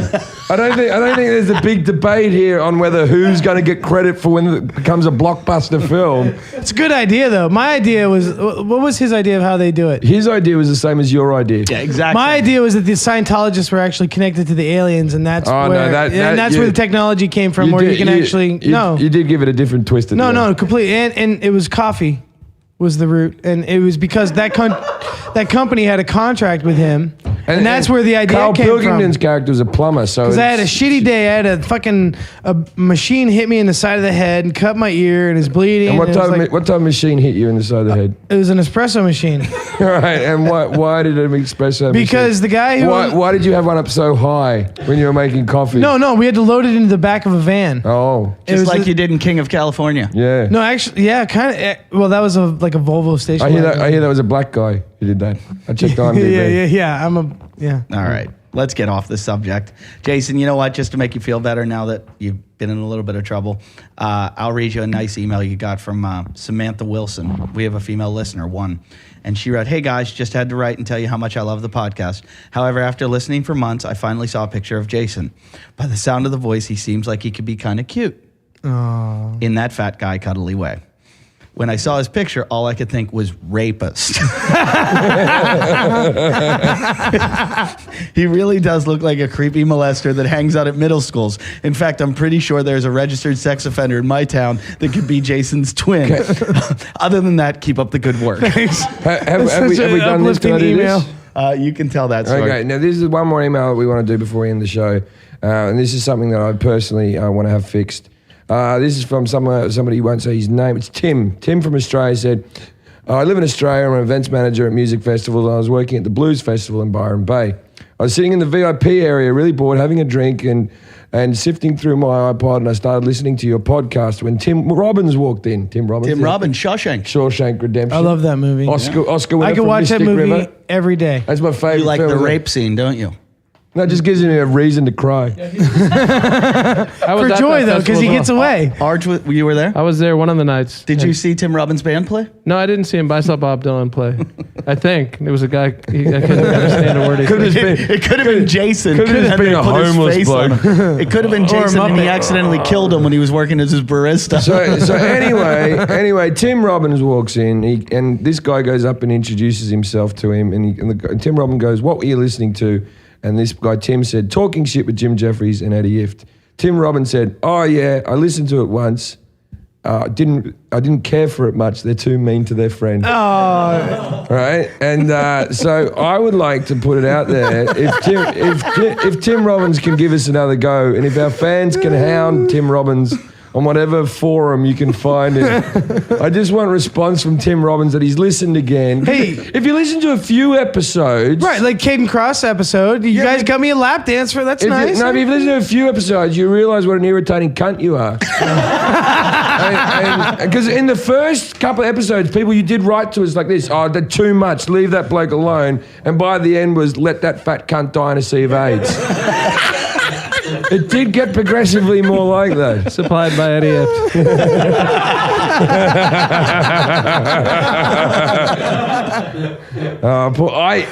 I don't think there's a big debate here on whether who's going to get credit for when it becomes a blockbuster film. It's a good idea, though. My idea was, what was his idea of how they do it? His idea was the same as your idea. Yeah, exactly. My idea was that the Scientologists were actually connected to the aliens, and that's where the technology came from, where you can actually You did give it a different twist. At the end. No, completely. And it was coffee was the root, and it was because that company had a contract with him, and that's where the idea Carl came Pilkington's from. character was a plumber, so Because I had a shitty day. I had a machine hit me in the side of the head and cut my ear, and it's bleeding. And what it was type of machine hit you in the side of the head? It was an espresso machine. Right, and why did it espresso? Because the guy who why did you have one up so high when you were making coffee? No, we had to load it into the back of a van. Oh, Just like you did in King of California. yeah. No, actually, yeah, kind of. Well, that was like a Volvo station. I hear that was a black guy who did that. I checked on IMDb. yeah. All right, let's get off the subject. Jason, you know what? Just to make you feel better now that you've been in a little bit of trouble, I'll read you a nice email you got from Samantha Wilson. We have a female listener, one. And she wrote, "Hey guys, just had to write and tell you how much I love the podcast. However, after listening for months, I finally saw a picture of Jason. By the sound of the voice, he seems like he could be kind of cute. Aww. In that fat guy cuddly way. When I saw his picture, all I could think was rapist. He really does look like a creepy molester that hangs out at middle schools. In fact, I'm pretty sure there's a registered sex offender in my town that could be Jason's twin. Other than that, keep up the good work." Have we done this? Can I do email. this? You can tell that story. Okay, now this is one more email we want to do before we end the show. And this is something that I personally want to have fixed. This is from somebody who won't say his name. It's Tim. Tim from Australia said, "I live in Australia. I'm an events manager at music festivals. I was working at the Blues Festival in Byron Bay. I was sitting in the VIP area, really bored, having a drink and sifting through my iPod, and I started listening to your podcast when Tim Robbins walked in. Tim Robbins, Shawshank Redemption. I love that movie. Oscar winner I could for watch that Mystic movie River. every day. That's my favorite. You like film. the rape scene, don't you? No, it just gives me a reason to cry. For joy, though, because he gets away. Arch, you were there? I was there one of the nights. Did you see Tim Robbins' band play? No, I didn't see him, but I saw Bob Dylan play. I think there was a guy. I couldn't understand a word he said. It could have been Jason. Could have just been a homeless bloke. It could have been Jason, and he accidentally killed him when he was working as his barista. So anyway, Tim Robbins walks in, and this guy goes up and introduces himself to him, and Tim Robbins goes, "What were you listening to?" And this guy, Tim, said, "Talking Shit with Jim Jeffries and Eddie Ift." Tim Robbins said, "Oh yeah, I listened to it once. I didn't care for it much. They're too mean to their friend." Oh. Right? And so I would like to put it out there. If Tim Robbins can give us another go, and if our fans can hound Tim Robbins on whatever forum you can find it, I just want a response from Tim Robbins that he's listened again. Hey, if you listen to a few episodes, Right, like Caden Cross episode. You guys got me a lap dance for that's nice. if you listen to a few episodes, you realize what an irritating cunt you are. Because in the first couple of episodes, people, you did write to us like this: "Oh, they're too much. Leave that bloke alone." And by the end was, "Let that fat cunt die in a sea of AIDS." It did get progressively more like that. Supplied by Eddie Ift. I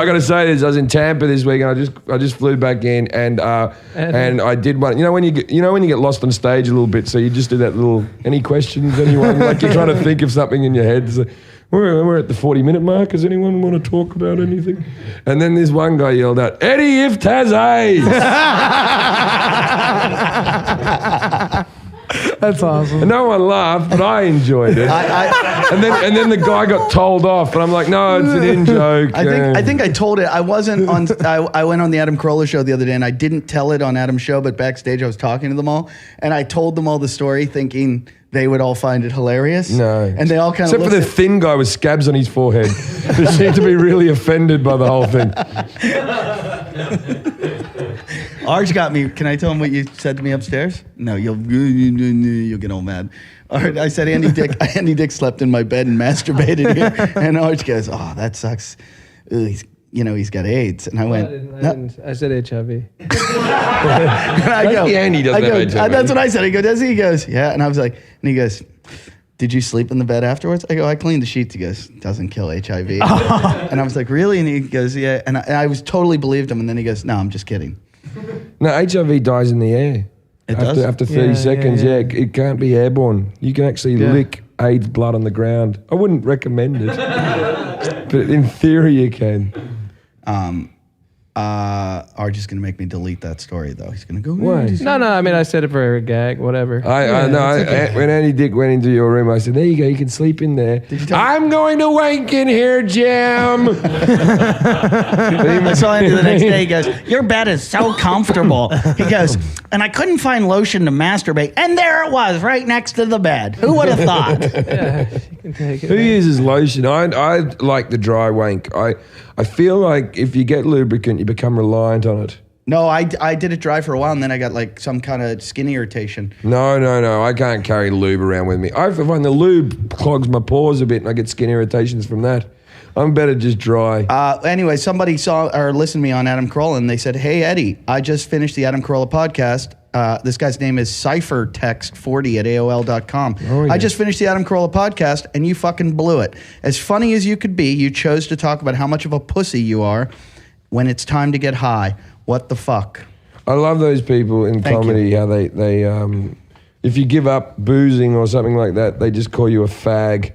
got to say this. I was in Tampa this week, and I just flew back in, and I did one. You know when you get lost on stage a little bit, so you just do that little. Any questions, anyone? Like you're trying to think of something in your head. So, we're at the 40-minute mark. Does anyone want to talk about anything? And then this one guy yelled out, "Eddie Ift has AIDS." That's awesome. And no one laughed, but I enjoyed it. And then the guy got told off, and I'm like, "No, it's an in-joke." I think I told it. I wasn't on. I went on the Adam Carolla show the other day, and I didn't tell it on Adam's show, but backstage I was talking to them all, and I told them all the story, thinking they would all find it hilarious. No. And they all kind of Except for the thin guy with scabs on his forehead. Who seemed to be really offended by the whole thing. Arj got me. Can I tell him what you said to me upstairs? No, you'll get all mad. All right, I said Andy Dick slept in my bed and masturbated here. And Arj goes, "Oh, that sucks. Ugh, he's got AIDS." And I went, I didn't. I said HIV. And I go, Andy doesn't have HIV. That's what I said. I go, "Does he?" He goes, "Yeah." And I was like, and he goes, did you sleep in the bed afterwards? I go, I cleaned the sheets. He goes, doesn't kill HIV. And I was like, really? And he goes, yeah. And I was totally believed him. And then he goes, no, I'm just kidding. No, HIV dies in the air. It does? After 30 seconds, yeah. It can't be airborne. You can actually lick AIDS blood on the ground. I wouldn't recommend it. But in theory, you can. RJ's going to make me delete that story, though. He's going to go, Why? No, I mean, I said it for a gag, whatever. I know. When Andy Dick went into your room, I said, there you go, you can sleep in there. Did you tell I'm going to wank in here, Jim. I saw Andy the next day. He goes, your bed is so comfortable. He goes, and I couldn't find lotion to masturbate. And there it was, right next to the bed. Who would have thought? Yeah, you can take it. Who uses lotion? I like the dry wank. I feel like if you get lubricant, you become reliant on it. No, I did it dry for a while, and then I got like some kind of skin irritation. No. I can't carry lube around with me. I find the lube clogs my pores a bit, and I get skin irritations from that. I'm better just dry. Anyway, somebody saw or listened to me on Adam Carolla, and they said, hey, Eddie, I just finished the Adam Carolla podcast. This guy's name is CypherText40 at AOL.com. Oh, yeah. I just finished the Adam Carolla podcast, and you fucking blew it. As funny as you could be, you chose to talk about how much of a pussy you are when it's time to get high. What the fuck? I love those people in comedy, how they if you give up boozing or something like that, they just call you a fag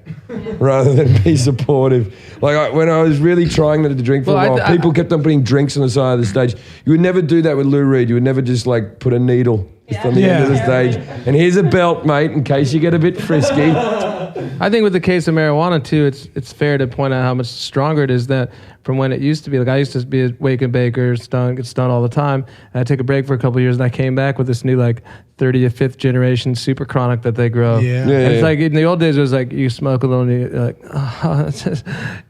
rather than be supportive. Like when I was really trying not to drink for a while, people kept on putting drinks on the side of the stage. You would never do that with Lou Reed. You would never just like put a needle just on the end of the stage. And here's a belt, mate, in case you get a bit frisky. I think with the case of marijuana too, it's fair to point out how much stronger it is that from when it used to be. Like I used to be a wake and baker, get stoned all the time. And I took a break for a couple of years, and I came back with this new like 35th generation super chronic that they grow. It's like in the old days it was like you smoke a little and you're like,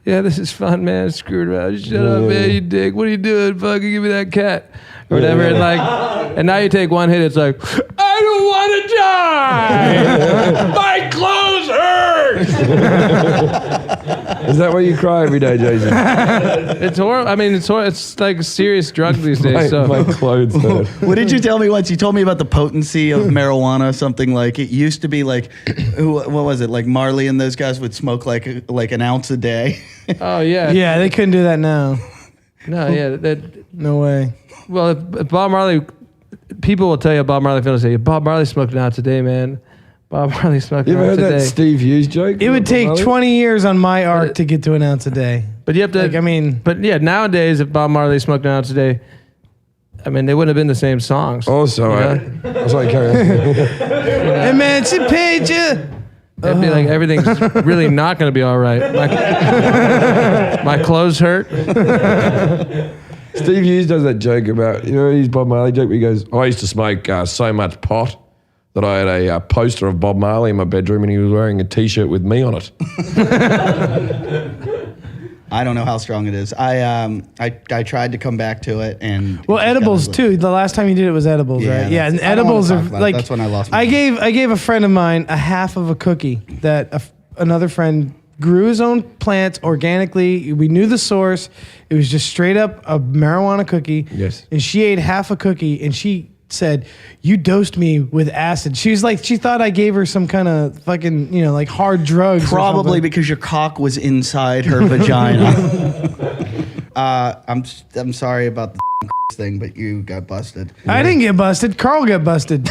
this is fun, man. I screwed around. Shut up, man. You dick. What are you doing? Fucking give me that cat. Or whatever. And now you take one hit, it's like, I don't want to die. My clothes hurt. Is that why you cry every day, Jason? It's horrible. I mean, it's like serious drug these days. My clothes hurt. What did you tell me once? You told me about the potency of marijuana, something like it used to be like, what was it? Like Marley and those guys would smoke like an ounce a day. Oh, yeah. Yeah, they couldn't do that now. No, yeah. No way. Well, if Bob Marley, people will tell you Bob Marley fans say, Bob Marley smoked an ounce a day, man. Bob Marley smoked an ounce a day. You ever heard that Steve Hughes joke? It would take 20 years on my arc to get to an ounce a day. But you have to, but yeah, nowadays, if Bob Marley smoked an ounce a day, I mean, they wouldn't have been the same songs. Also, I was like, carry on. Emancipate you. It'd be like everything's really not going to be all right. My clothes hurt. Steve Hughes does that joke about, his Bob Marley joke where he goes, I used to smoke so much pot that I had a poster of Bob Marley in my bedroom and he was wearing a T-shirt with me on it. I don't know how strong it is. I tried to come back to it and edibles too. The last time you did it was edibles, right? Yeah, and edibles are like that's when I lost. I gave a friend of mine a half of a cookie that another friend grew his own plants organically. We knew the source. It was just straight up a marijuana cookie. Yes. And she ate half a cookie and she said, you dosed me with acid. She was like, she thought I gave her some kind of fucking, like hard drugs. Probably because your cock was inside her vagina. I'm sorry about the thing, but you got busted. I didn't get busted. Carl got busted.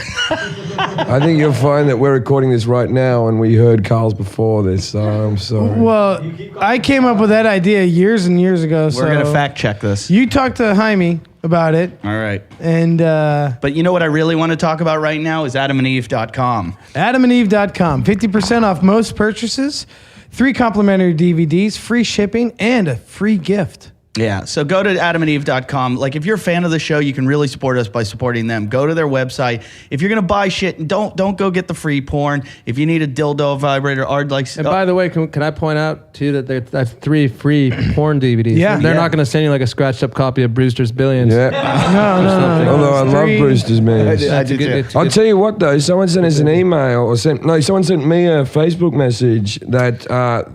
I think you'll find that we're recording this right now and we heard Carl's before this, so I'm sorry. Well, I came up with that idea years and years ago. We're going to fact check this. You talked to Jaime about it. All right. And but you know what I really want to talk about right now is adamandeve.com. Adamandeve.com. 50% off most purchases, 3 complimentary DVDs, free shipping, and a free gift. Yeah, so go to adamandeve.com. Like, if you're a fan of the show, you can really support us by supporting them. Go to their website. If you're going to buy shit, don't go get the free porn. If you need a dildo vibrator, Ard likes... And by the way, can I point out, too, that that's 3 free porn DVDs. Yeah. They're not going to send you like a scratched-up copy of Brewster's Billions. Yeah. No. Although I love Brewster's Millions. I do too. I'll tell you what, though. Someone sent us an email, someone sent me a Facebook message that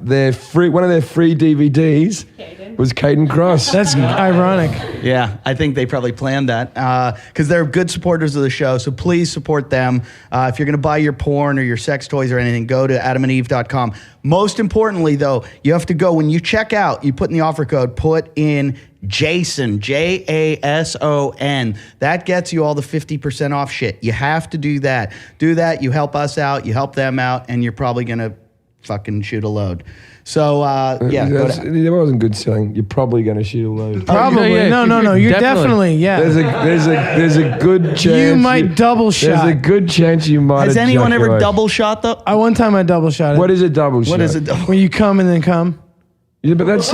they're free. One of their free DVDs was Caden Cross. That's ironic. Yeah, I think they probably planned that because they're good supporters of the show. So please support them. If you're going to buy your porn or your sex toys or anything, go to adamandeve.com. Most importantly, though, you have to go when you check out, you put in the offer code, put in Jason, Jason. That gets you all the 50% off shit. You have to do that. Do that. You help us out. You help them out. And you're probably going to fucking shoot a load. So, yeah. That wasn't good selling. You're probably going to shoot a load. Probably. yeah, No. You're definitely, yeah. There's a good chance. You might double shot. There's a good chance you might. Has anyone ever ejaculate. double shot, though? One time I double shot it. What is a double shot? What is it? When you come and then come. Yeah, but that's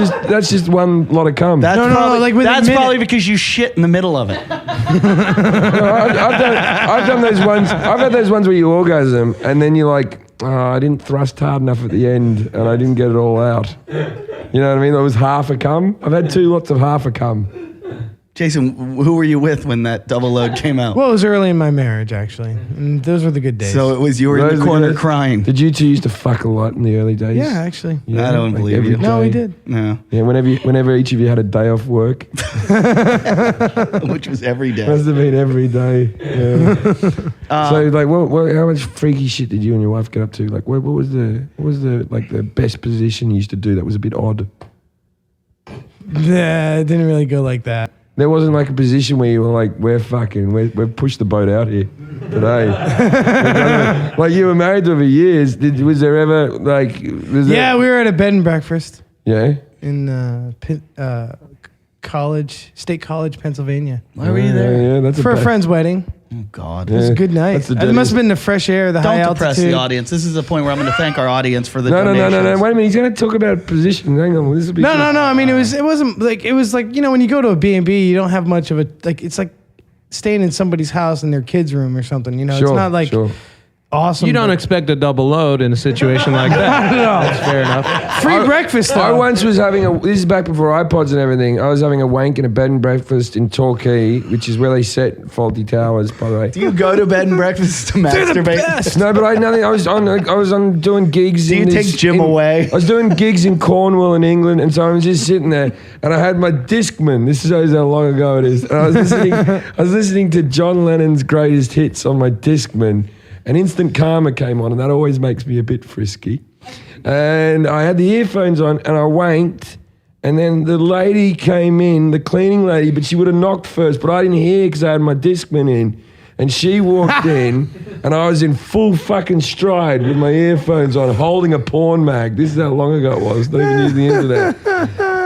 just one lot of cum. That's No, probably, like within a that's minute. probably because you shit in the middle of it. I've done those ones. I've had those ones where you orgasm and then you're like, I didn't thrust hard enough at the end and I didn't get it all out. You know what I mean? That was half a cum. I've had 2 lots of half a cum. Jason, who were you with when that double load came out? Well, it was early in my marriage, actually. And those were the good days. So it was you were in the corner crying. Did you two used to fuck a lot in the early days? yeah, actually. I don't believe every you. No, we day? did. No, Yeah, whenever each of you had a day off work, which was every day. must have been every day. Yeah. So like, how much freaky shit did you and your wife get up to? Like, what was the like the best position you used to do that was a bit odd? Nah, it didn't really go like that. There wasn't like a position where you were like, we've pushed the boat out here today. Like you were married to her for years. Was there ever like? Yeah, we were at a bed and breakfast Yeah. in State College, Pennsylvania. Why were you there? Yeah, that's For a friend's wedding. Oh God. It was a good night. That's the It must have been the fresh air, the high Don't altitude. depress the audience. This is the point where I'm going to thank our audience for the No. donations. Wait a minute. He's going to talk about position. Hang on. This will be No. I mean, it wasn't like when you go to a B&B, you don't have much of a like. It's like staying in somebody's house in their kids' room or something. You know, Sure, it's not like sure. awesome. You don't but- expect a double load in a situation like that. That's fair enough. free breakfast though. I once was having this is back before iPods and everything. I was having a wank in a bed and breakfast in Torquay, which is where they set Faulty Towers, by the way. Do you go to bed and breakfast to masturbate? No, but I had nothing. I was on doing gigs. Do you take Jim away? I was doing gigs in Cornwall in England, and so I was just sitting there, and I had my Discman. This shows how long ago it is. And I was listening to John Lennon's greatest hits on my Discman, and Instant Karma came on, and that always makes me a bit frisky. And I had the earphones on, and I wanked. And then the lady came in, the cleaning lady, but she would have knocked first, but I didn't hear because I had my Discman in. And she walked in, and I was in full fucking stride with my earphones on, holding a porn mag. This is how long ago it was, not even using the internet.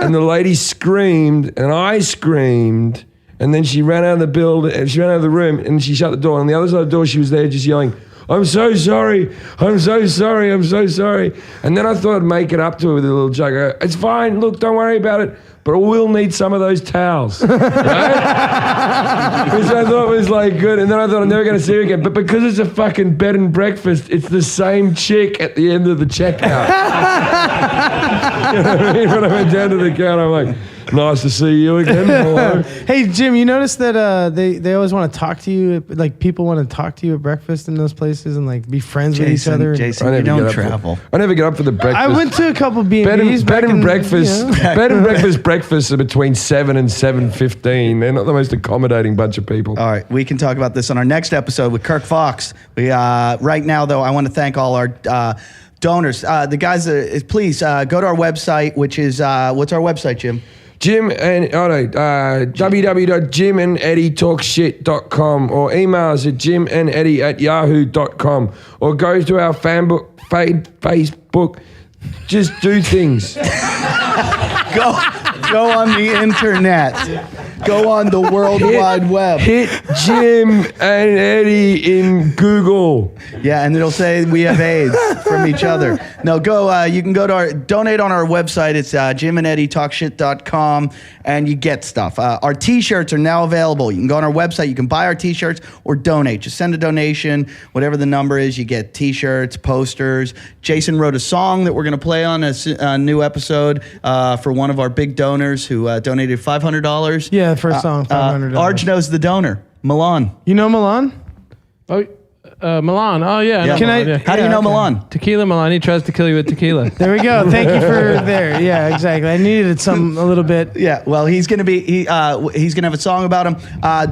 And the lady screamed, and I screamed, and then she ran out of the building, she ran out of the room, and she shut the door. And on the other side of the door, she was there just yelling, I'm so sorry, I'm so sorry, I'm so sorry. And then I thought I'd make it up to her with a little joke. I go, it's fine, look, don't worry about it, but I will need some of those towels. Right? Which I thought was like good. And then I thought I'm never going to see her again. But because it's a fucking bed and breakfast, it's the same chick at the end of the checkout. You know what I mean? When I went down to the counter, I'm like, nice to see you again. Hello. Hey Jim, you notice that they always want to talk to you, like people want to talk to you at breakfast in those places and like be friends with each other. Jason, I you never don't get up travel. I never get up for the breakfast. I went to a couple Bed B&Bs. and breakfast. Bed and breakfasts are between 7 and 7:15. They're not the most accommodating bunch of people. All right, we can talk about this on our next episode with Kirk Fox. We right now, though, I want to thank all our donors. The guys, please go to our website, which is what's our website, Jim? www.jimandeddietalkshit.com or email us at jimandeddie@yahoo.com or go to our Facebook. Just do things. Go on the internet. Go on the World Wide Web. Hit Jim and Eddie in Google. Yeah, and it'll say we have AIDS from each other. No, go. You can go to donate on our website. It's jimandeddietalkshit.com, and you get stuff. Our T-shirts are now available. You can go on our website. You can buy our T-shirts or donate. Just send a donation, whatever the number is. You get T-shirts, posters. Jason wrote a song that we're going to play on a new episode for one of our big donors who donated $500. Yeah, first song, $500. Arj knows the donor, Milan. You know Milan? Oh, Milan. Oh yeah. Can I- Milan, yeah. How do you know okay. Milan? Tequila Milan. He tries to kill you with tequila. There we go. Thank you for there. Yeah, exactly. I needed some a little bit. Yeah, well, he's gonna have a song about him.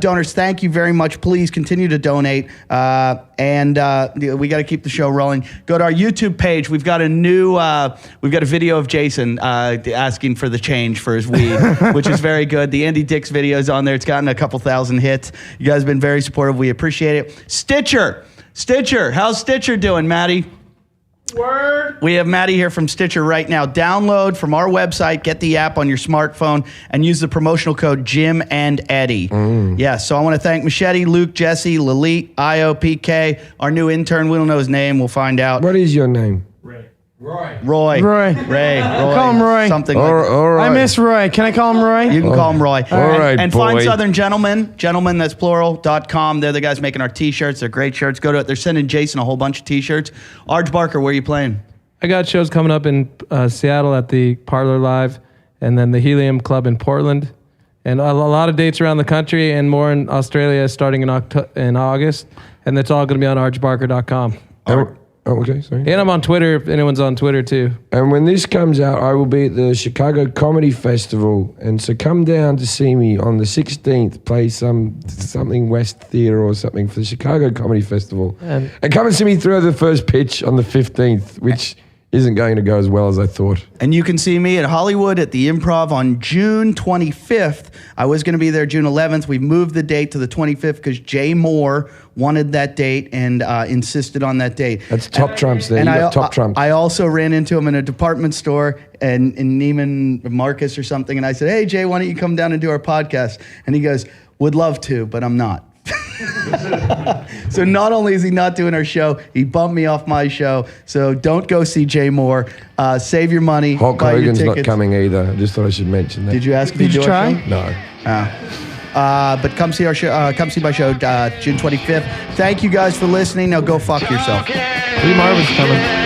Donors, thank you very much. Please continue to donate, and we got to keep the show rolling. Go to our YouTube page. We've got a video of Jason asking for the change for his weed, which is very good. The Andy Dix video is on there. It's gotten a couple thousand hits. You guys have been very supportive. We appreciate it. Stitcher, how's Stitcher doing, Maddie? Word. We have Maddie here from Stitcher right now. Download from our website, get the app on your smartphone, and use the promotional code Jim and Eddie. Yeah, so I want to thank Machete, Luke, Jesse, Lalit, Io, PK, our new intern. We don't know his name. We'll find out. What is your name? Roy. Roy. Call him Roy. Something like that. All right. I miss Roy. Can I call him Roy? You can call him Roy. All right, and boy. find Southern Gentlemen, that's plural.com. They're the guys making our t-shirts. They're great shirts. Go to it. They're sending Jason a whole bunch of t-shirts. Arj Barker, where are you playing? I got shows coming up in Seattle at the Parlor Live, and then the Helium Club in Portland, and a lot of dates around the country, and more in Australia starting in August, and it's all going to be on archbarker.com. Okay, sorry. And I'm on Twitter if anyone's on Twitter too. And when this comes out, I will be at the Chicago Comedy Festival, and so come down to see me on the 16th. Play something West Theatre or something for the Chicago Comedy Festival, and come and see me throw the first pitch on the 15th, which isn't going to go as well as I thought. And you can see me at Hollywood at the Improv on June 25th. I was going to be there June 11th. We moved the date to the 25th because Jay Moore wanted that date and insisted on that date. That's top trumps there. And You got top trumps. I also ran into him in a department store in Neiman Marcus or something. And I said, hey, Jay, why don't you come down and do our podcast? And he goes, would love to, but I'm not. So not only is he not doing our show, he bumped me off my show. So don't go see Jay Moore. Save your money. Hulk buy your Hogan's not tickets. coming either. I just thought I should mention that. Did you ask if Did he'd you do our try? show? No. But come see our show. Come see my show June 25th. Thank you guys for listening. Now go fuck yourself. Lee Marvin's coming.